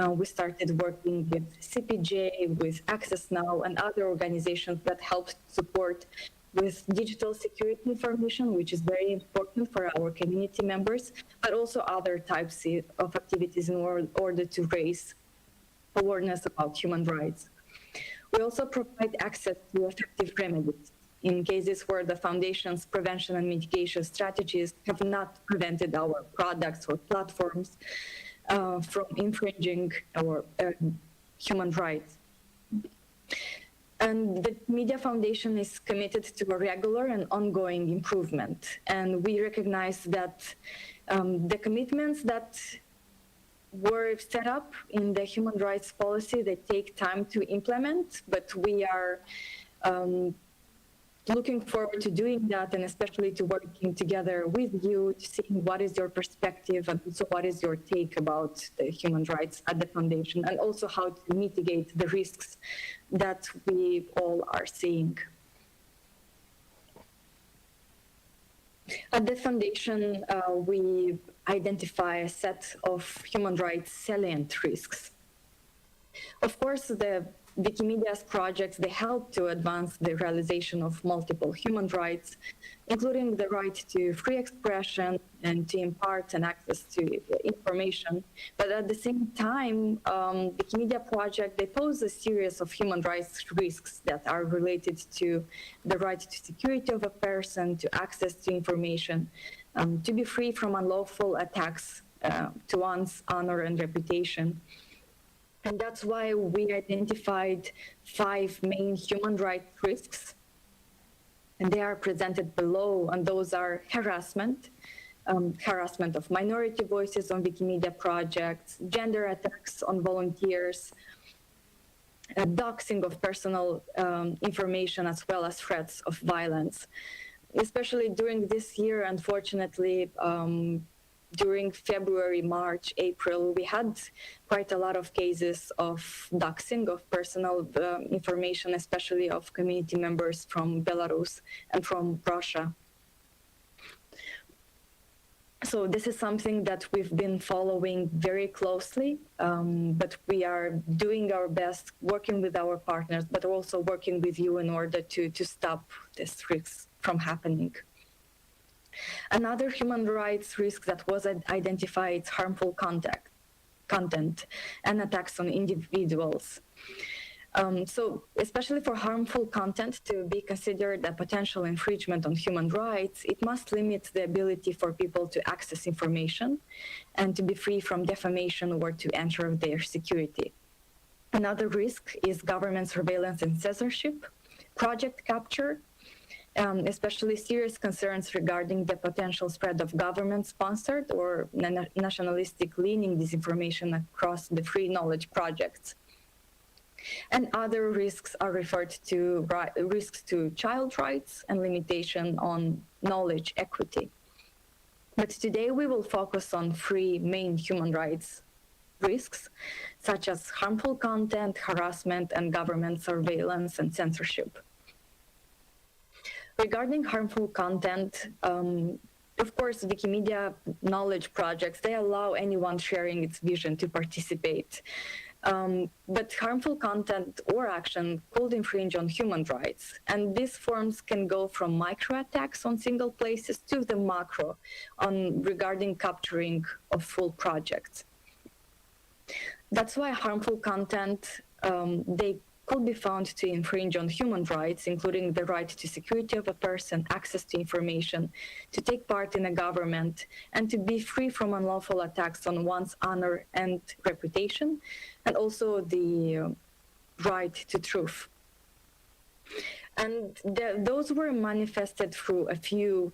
we started working with CPJ, with Access Now, and other organizations that helped support with digital security information, which is very important for our community members, but also other types of activities in order to raise awareness about human rights. We also provide access to effective remedies in cases where the Foundation's prevention and mitigation strategies have not prevented our products or platforms from infringing our human rights. And the Media Foundation is committed to a regular and ongoing improvement. And we recognize that the commitments that were set up in the human rights policy, they take time to implement, but we are looking forward to doing that, and especially to working together with you, to seeing what is your perspective and also what is your take about the human rights at the Foundation, and also how to mitigate the risks that we all are seeing. At the Foundation, we identify a set of human rights salient risks. Of course, the Wikimedia's projects, they help to advance the realization of multiple human rights, including the right to free expression and to impart and access to information. But at the same time, Wikimedia project, they pose a series of human rights risks that are related to the right to security of a person, to access to information, to be free from unlawful attacks to one's honor and reputation. And that's why we identified 5 main human rights risks. And they are presented below, and those are harassment, harassment of minority voices on Wikimedia projects, gender attacks on volunteers, doxing of personal information, as well as threats of violence. Especially during this year, unfortunately, during February, March, April, we had quite a lot of cases of doxing of personal information, especially of community members from Belarus and from Russia. So this is something that we've been following very closely, but we are doing our best, working with our partners, but also working with you in order to stop these risks from happening. Another human rights risk that was identified is harmful content and attacks on individuals. So especially for harmful content to be considered a potential infringement on human rights, it must limit the ability for people to access information and to be free from defamation or to enter their security. Another risk is government surveillance and censorship, project capture, especially serious concerns regarding the potential spread of government-sponsored or nationalistic-leaning disinformation across the free knowledge projects. And other risks are referred to risks to child rights and limitation on knowledge equity. But today we will focus on three main human rights risks, such as harmful content, harassment, and government surveillance and censorship. Regarding harmful content, of course, Wikimedia knowledge projects, they allow anyone sharing its vision to participate. But harmful content or action could infringe on human rights. And these forms can go from micro attacks on single places to the macro regarding capturing of full projects. That's why harmful content, they could be found to infringe on human rights, including the right to security of a person, access to information, to take part in a government, and to be free from unlawful attacks on one's honor and reputation, and also the right to truth. And those were manifested through a few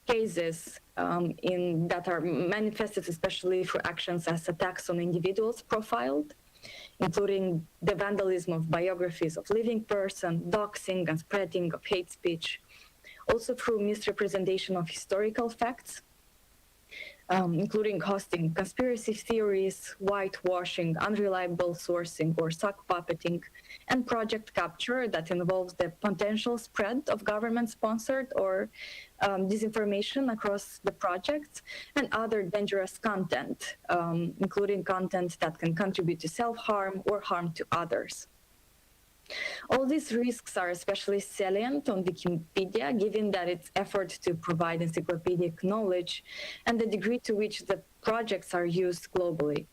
cases that are manifested especially through actions as attacks on individuals profiled, including the vandalism of biographies of living person, doxing and spreading of hate speech, also through misrepresentation of historical facts, including hosting conspiracy theories, whitewashing, unreliable sourcing or sock puppeting, and project capture that involves the potential spread of government-sponsored or disinformation across the projects, and other dangerous content, including content that can contribute to self-harm or harm to others. All these risks are especially salient on Wikipedia, given that its effort to provide encyclopedic knowledge and the degree to which the projects are used globally.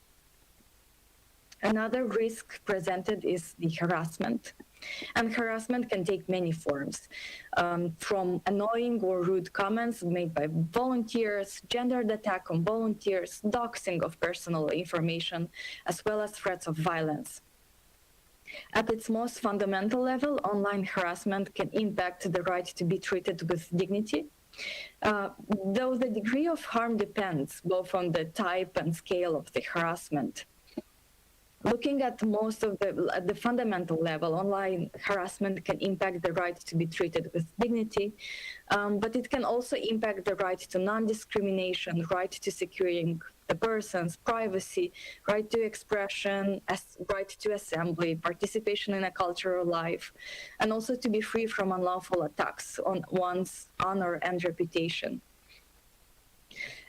Another risk presented is the harassment. And harassment can take many forms, from annoying or rude comments made by volunteers, gendered attack on volunteers, doxing of personal information, as well as threats of violence. At its most fundamental level, online harassment can impact the right to be treated with dignity, though the degree of harm depends both on the type and scale of the harassment. Looking at the fundamental level, online harassment can impact the right to be treated with dignity, but it can also impact the right to non-discrimination, right to securing the person's privacy, right to expression, right to assembly, participation in a cultural life, and also to be free from unlawful attacks on one's honor and reputation.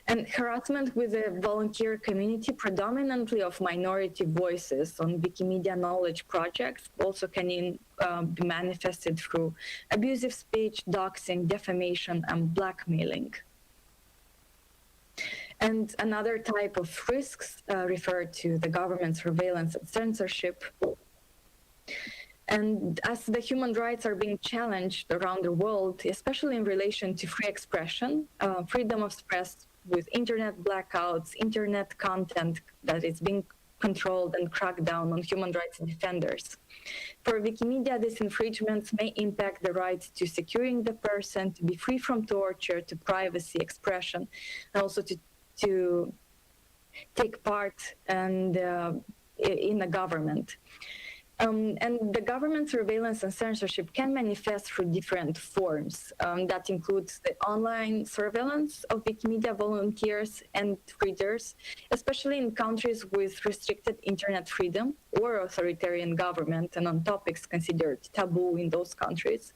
And harassment with the volunteer community, predominantly of minority voices on Wikimedia knowledge projects, also can be manifested through abusive speech, doxing, defamation, and blackmailing. And another type of risks refer to the government surveillance and censorship. And as the human rights are being challenged around the world, especially in relation to free expression, freedom of press, with internet blackouts, internet content that is being controlled and cracked down on human rights defenders. For Wikimedia, these infringements may impact the right to securing the person, to be free from torture, to privacy, expression, and also to take part in the government. And the government surveillance and censorship can manifest through different forms. That includes the online surveillance of Wikimedia volunteers and readers, especially in countries with restricted internet freedom or authoritarian government and on topics considered taboo in those countries.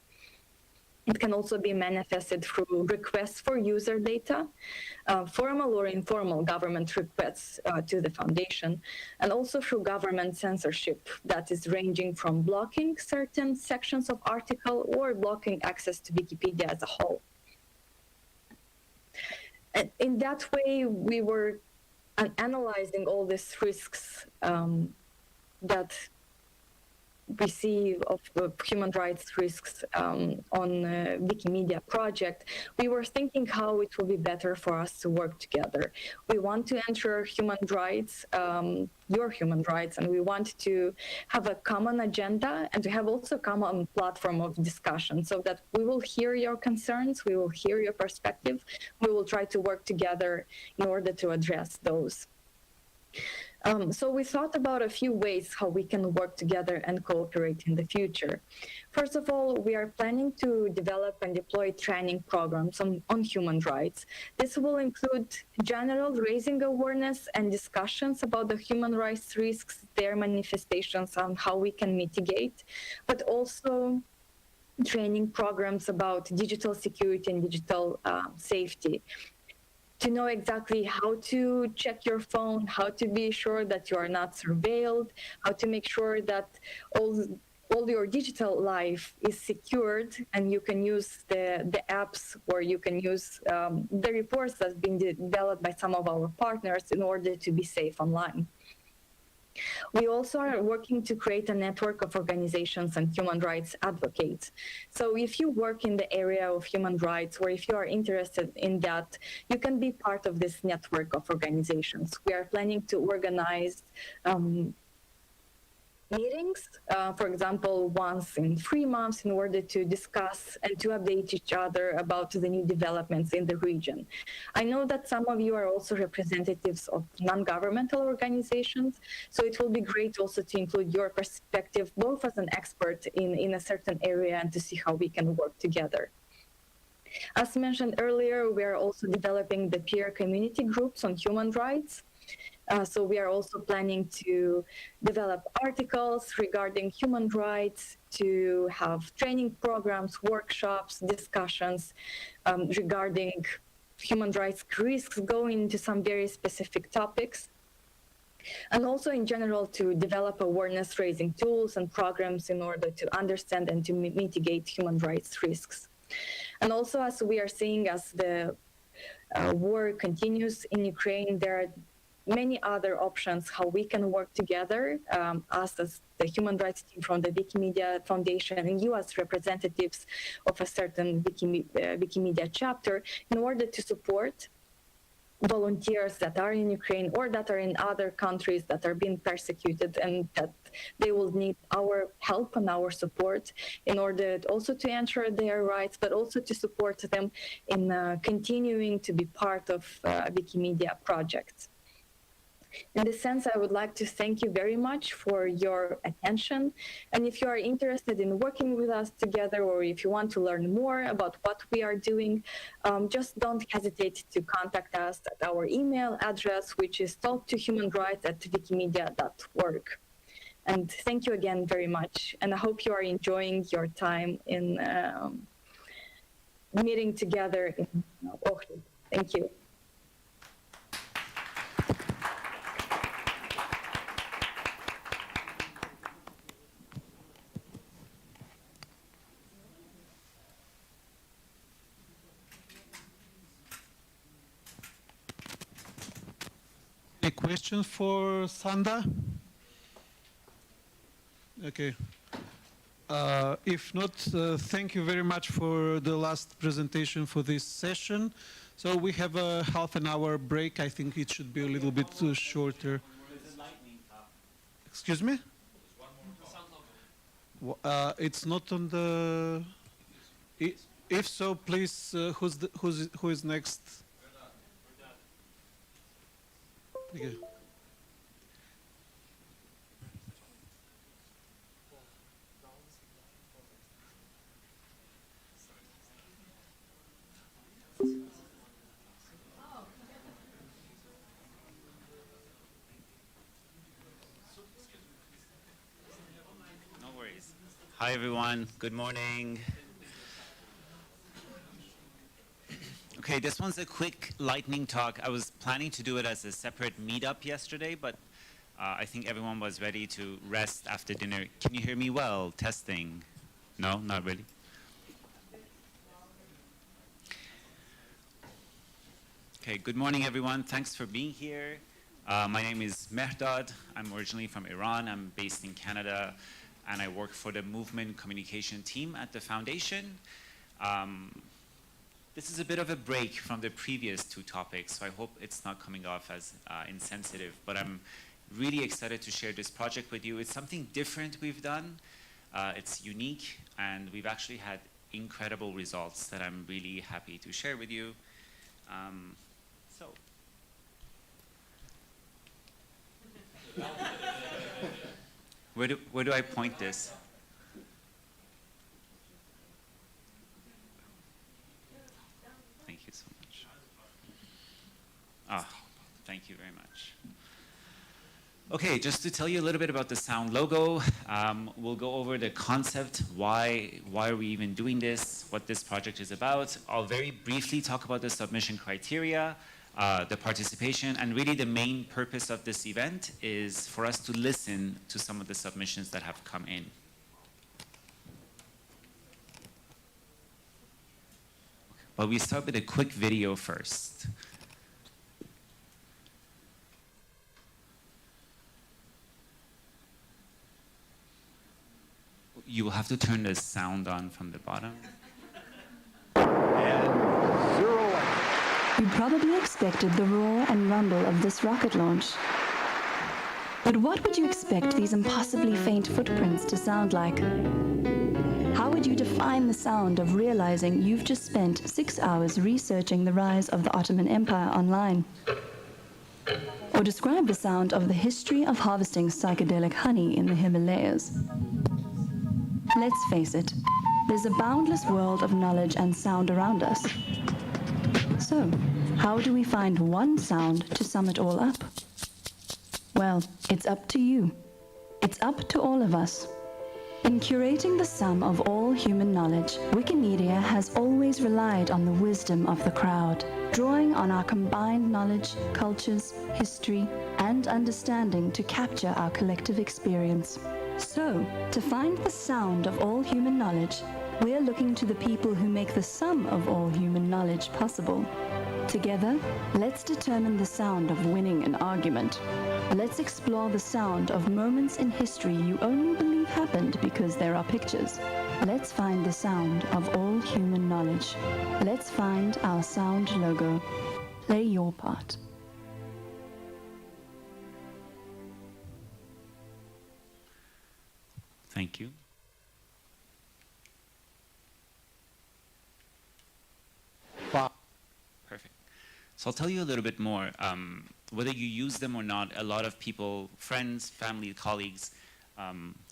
It can also be manifested through requests for user data, formal or informal government requests to the foundation, and also through government censorship that is ranging from blocking certain sections of article or blocking access to Wikipedia as a whole. And in that way, we were analyzing all these risks that we see of human rights risks on Wikimedia project. We were thinking how it will be better for us to work together. We want to ensure human rights, your human rights, and we want to have a common agenda and to have also a common platform of discussion so that we will hear your concerns, we will hear your perspective, we will try to work together in order to address those. So we thought about a few ways how we can work together and cooperate in the future. First of all, we are planning to develop and deploy training programs on human rights. This will include general raising awareness and discussions about the human rights risks, their manifestations, and how we can mitigate, but also training programs about digital security and digital safety, to know exactly how to check your phone, how to be sure that you are not surveilled, how to make sure that all your digital life is secured and you can use the apps, or you can use the reports that's been developed by some of our partners in order to be safe online. We also are working to create a network of organizations and human rights advocates. So if you work in the area of human rights, or if you are interested in that, you can be part of this network of organizations. We are planning to organize meetings, for example, once in 3 months, in order to discuss and to update each other about the new developments in the region. I know that some of you are also representatives of non-governmental organizations, so it will be great also to include your perspective, both as an expert in a certain area and to see how we can work together. As mentioned earlier, we are also developing the peer community groups on human rights. So we are also planning to develop articles regarding human rights, to have training programs, workshops, discussions regarding human rights risks, going into some very specific topics. And also in general to develop awareness raising tools and programs in order to understand and to mitigate human rights risks. And also, as we are seeing, as the war continues in Ukraine, there are many other options how we can work together, us as the human rights team from the Wikimedia Foundation and you as representatives of a certain Wikimedia chapter, in order to support volunteers that are in Ukraine or that are in other countries that are being persecuted, and that they will need our help and our support in order also to ensure their rights, but also to support them in continuing to be part of Wikimedia projects. In this sense, I would like to thank you very much for your attention. And if you are interested in working with us together, or if you want to learn more about what we are doing, just don't hesitate to contact us at our email address, which is talktohumanrights@wikimedia.org. And thank you again very much. And I hope you are enjoying your time in meeting together in Ohrid. Thank you. Any questions for Sanda? Okay. If not, thank you very much for the last presentation for this session. So we have a half an hour break. I think it should be a little bit shorter. Excuse me? It's not on the. If so, please, who is next? Okay. No worries. Hi, everyone. Good morning. Okay, this one's a quick lightning talk. I was planning to do it as a separate meetup yesterday, but I think everyone was ready to rest after dinner. Can you hear me well? Testing. No, not really. Okay, good morning, everyone. Thanks for being here. My name is Mehdad. I'm originally from Iran. I'm based in Canada, and I work for the movement communication team at the foundation. This is a bit of a break from the previous two topics, so I hope it's not coming off as insensitive, but I'm really excited to share this project with you. It's something different we've done. It's unique, and we've actually had incredible results that I'm really happy to share with you. Where do I point this? Thank you so much. Ah, thank you very much. Okay, just to tell you a little bit about the sound logo, we'll go over the concept, why are we even doing this, what this project is about. I'll very briefly talk about the submission criteria, the participation, and really the main purpose of this event is for us to listen to some of the submissions that have come in. But we start with a quick video first. You will have to turn the sound on from the bottom. You probably expected the roar and rumble of this rocket launch. But what would you expect these impossibly faint footprints to sound like? How would you define the sound of realizing you've just spent 6 hours researching the rise of the Ottoman Empire online? Or describe the sound of the history of harvesting psychedelic honey in the Himalayas? Let's face it, there's a boundless world of knowledge and sound around us. So, how do we find one sound to sum it all up? Well, it's up to you. It's up to all of us. In curating the sum of all human knowledge, Wikimedia has always relied on the wisdom of the crowd, drawing on our combined knowledge, cultures, history, and understanding to capture our collective experience. So, to find the sound of all human knowledge, we're looking to the people who make the sum of all human knowledge possible. Together, let's determine the sound of winning an argument. Let's explore the sound of moments in history you only believe happened because there are pictures. Let's find the sound of all human knowledge. Let's find our sound logo. Play your part. Thank you. Perfect. So I'll tell you a little bit more. Whether you use them or not, a lot of people, friends, family, colleagues,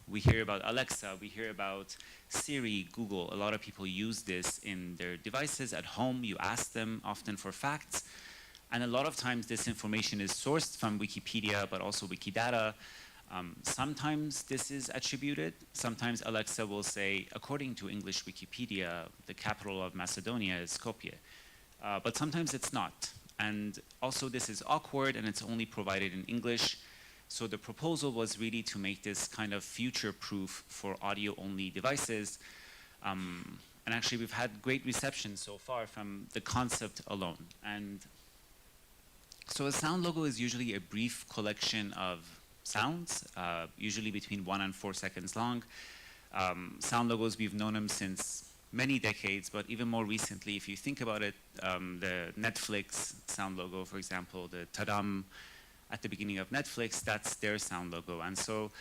we hear about Alexa, we hear about Siri, Google. A lot of people use this in their devices at home. You ask them often for facts. And a lot of times this information is sourced from Wikipedia, but also Wikidata. Sometimes this is attributed. Sometimes Alexa will say, according to English Wikipedia, the capital of Macedonia is Skopje. But sometimes it's not. And also this is awkward and it's only provided in English. So the proposal was really to make this kind of future-proof for audio-only devices. And actually we've had great reception so far from the concept alone. And so a sound logo is usually a brief collection of sounds, usually between 1 and 4 seconds long. Sound logos, we've known them since many decades, but even more recently, if you think about it, the Netflix sound logo, for example, the Tadam at the beginning of Netflix, that's their sound logo. And so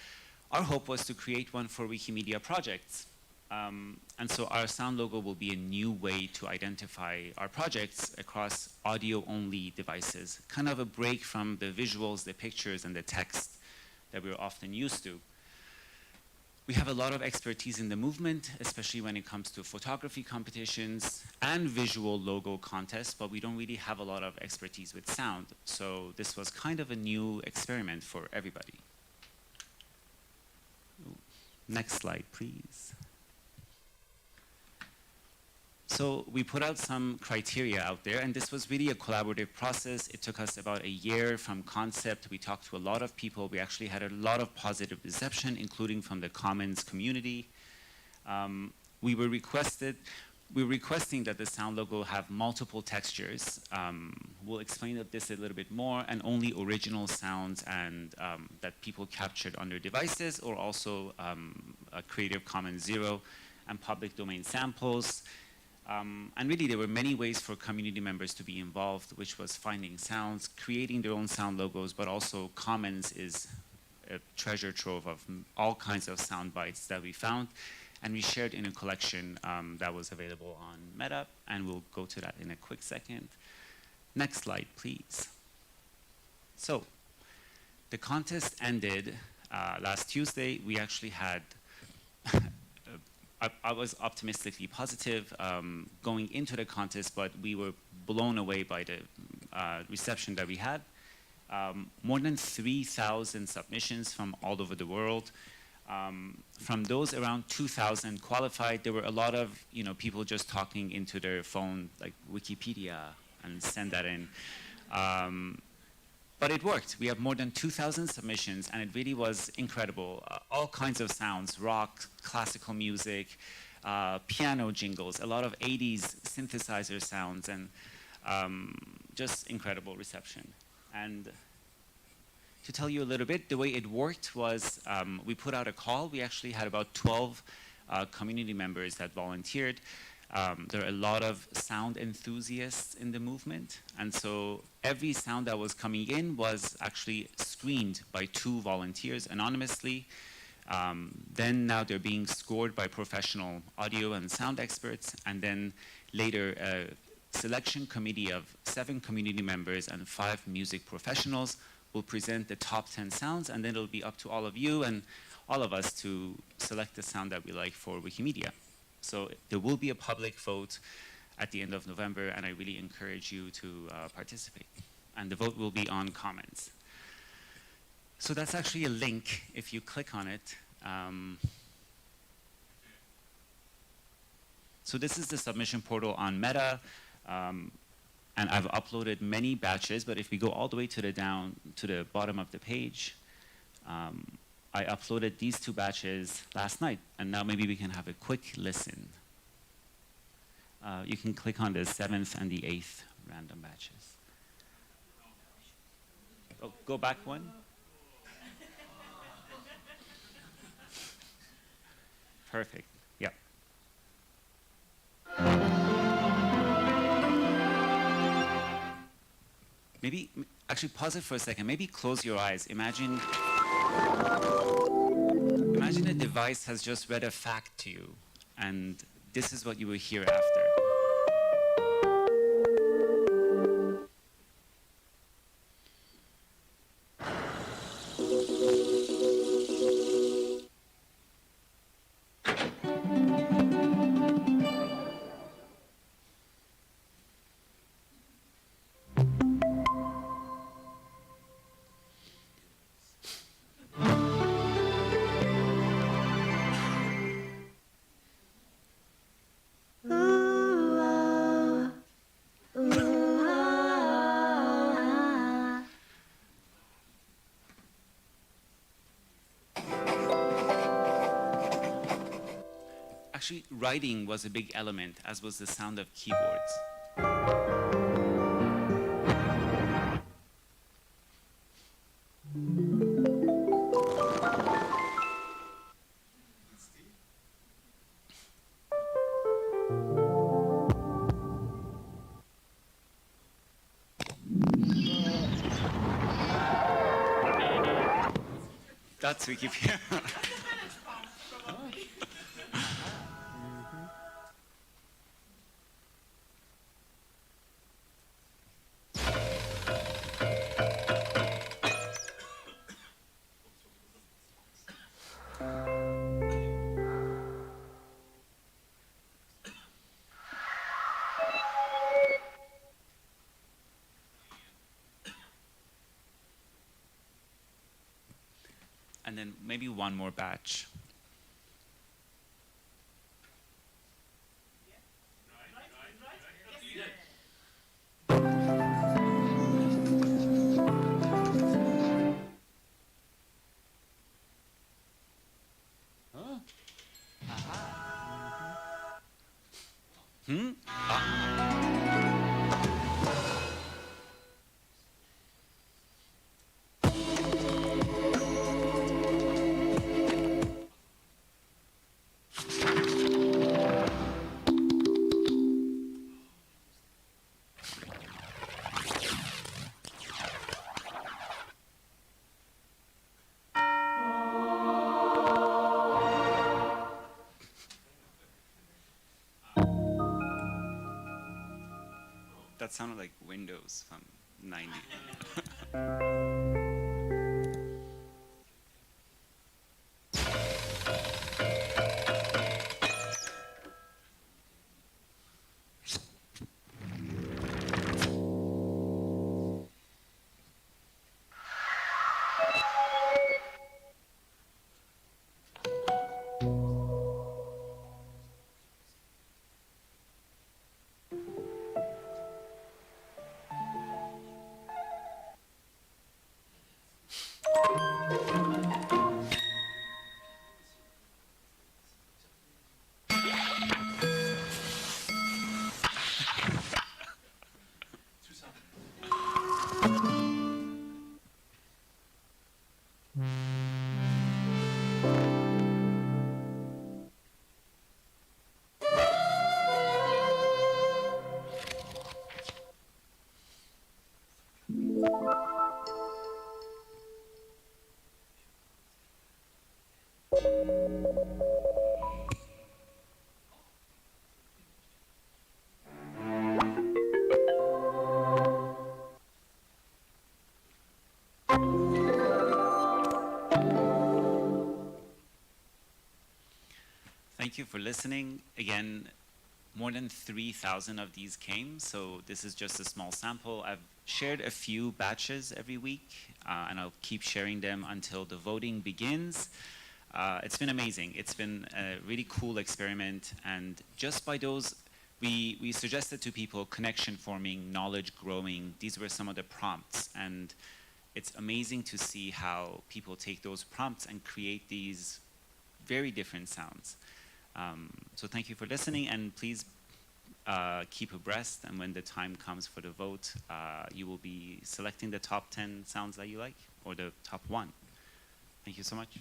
our hope was to create one for Wikimedia projects. And so our sound logo will be a new way to identify our projects across audio-only devices, kind of a break from the visuals, the pictures, and the text that we're often used to. We have a lot of expertise in the movement, especially when it comes to photography competitions and visual logo contests, but we don't really have a lot of expertise with sound. So this was kind of a new experiment for everybody. Next slide, please. So we put out some criteria out there, and this was really a collaborative process. It took us about a year from concept. We talked to a lot of people. We actually had a lot of positive reception, including from the Commons community. We were requesting that the sound logo have multiple textures. We'll explain this a little bit more, and only original sounds and that people captured on their devices, or also a Creative Commons 0 and public domain samples. And really, there were many ways for community members to be involved, which was finding sounds, creating their own sound logos, but also Commons is a treasure trove of all kinds of sound bites that we found. And we shared in a collection that was available on Meta, and we'll go to that in a quick second. Next slide, please. So The contest ended last Tuesday. We actually had, I was optimistically positive going into the contest, but we were blown away by the reception that we had. More than 3,000 submissions from all over the world. From those, around 2,000 qualified. There were a lot of people just talking into their phone, like Wikipedia, and send that in. But it worked. We have more than 2,000 submissions, and it really was incredible. All kinds of sounds: rock, classical music, piano jingles, a lot of 80s synthesizer sounds, and just incredible reception. And to tell you a little bit, the way it worked was we put out a call. We actually had about 12 community members that volunteered. There are a lot of sound enthusiasts in the movement, and so every sound that was coming in was actually screened by 2 volunteers anonymously. Then now they're being scored by professional audio and sound experts, and then later a selection committee of 7 community members and 5 music professionals will present the top 10 sounds, and then it'll be up to all of you and all of us to select the sound that we like for Wikimedia. So there will be a public vote at the end of November, and I really encourage you to participate. And the vote will be on Commons. So that's actually a link. If you click on it, so this is the submission portal on Meta, and I've uploaded many batches. But if we go all the way to the bottom of the page, I uploaded these 2 batches last night, and now maybe we can have a quick listen. You can click on the 7th and the 8th random batches. Oh, go back one. Perfect. Yeah. Maybe, actually pause it for a second. Maybe close your eyes. Imagine a device has just read a fact to you, and this is what you will hear after. Actually, writing was a big element, as was the sound of keyboards. That's Wikipedia. And then maybe one more batch. That sounded like Windows from 90. Thank you for listening. Again, more than 3,000 of these came, so this is just a small sample. I've shared a few batches every week, and I'll keep sharing them until the voting begins. It's been amazing. It's been a really cool experiment, and just by those, we suggested to people connection forming, knowledge growing. These were some of the prompts, and it's amazing to see how people take those prompts and create these very different sounds. So thank you for listening, and please keep abreast, and when the time comes for the vote, you will be selecting the top 10 sounds that you like, or the top one. Thank you so much.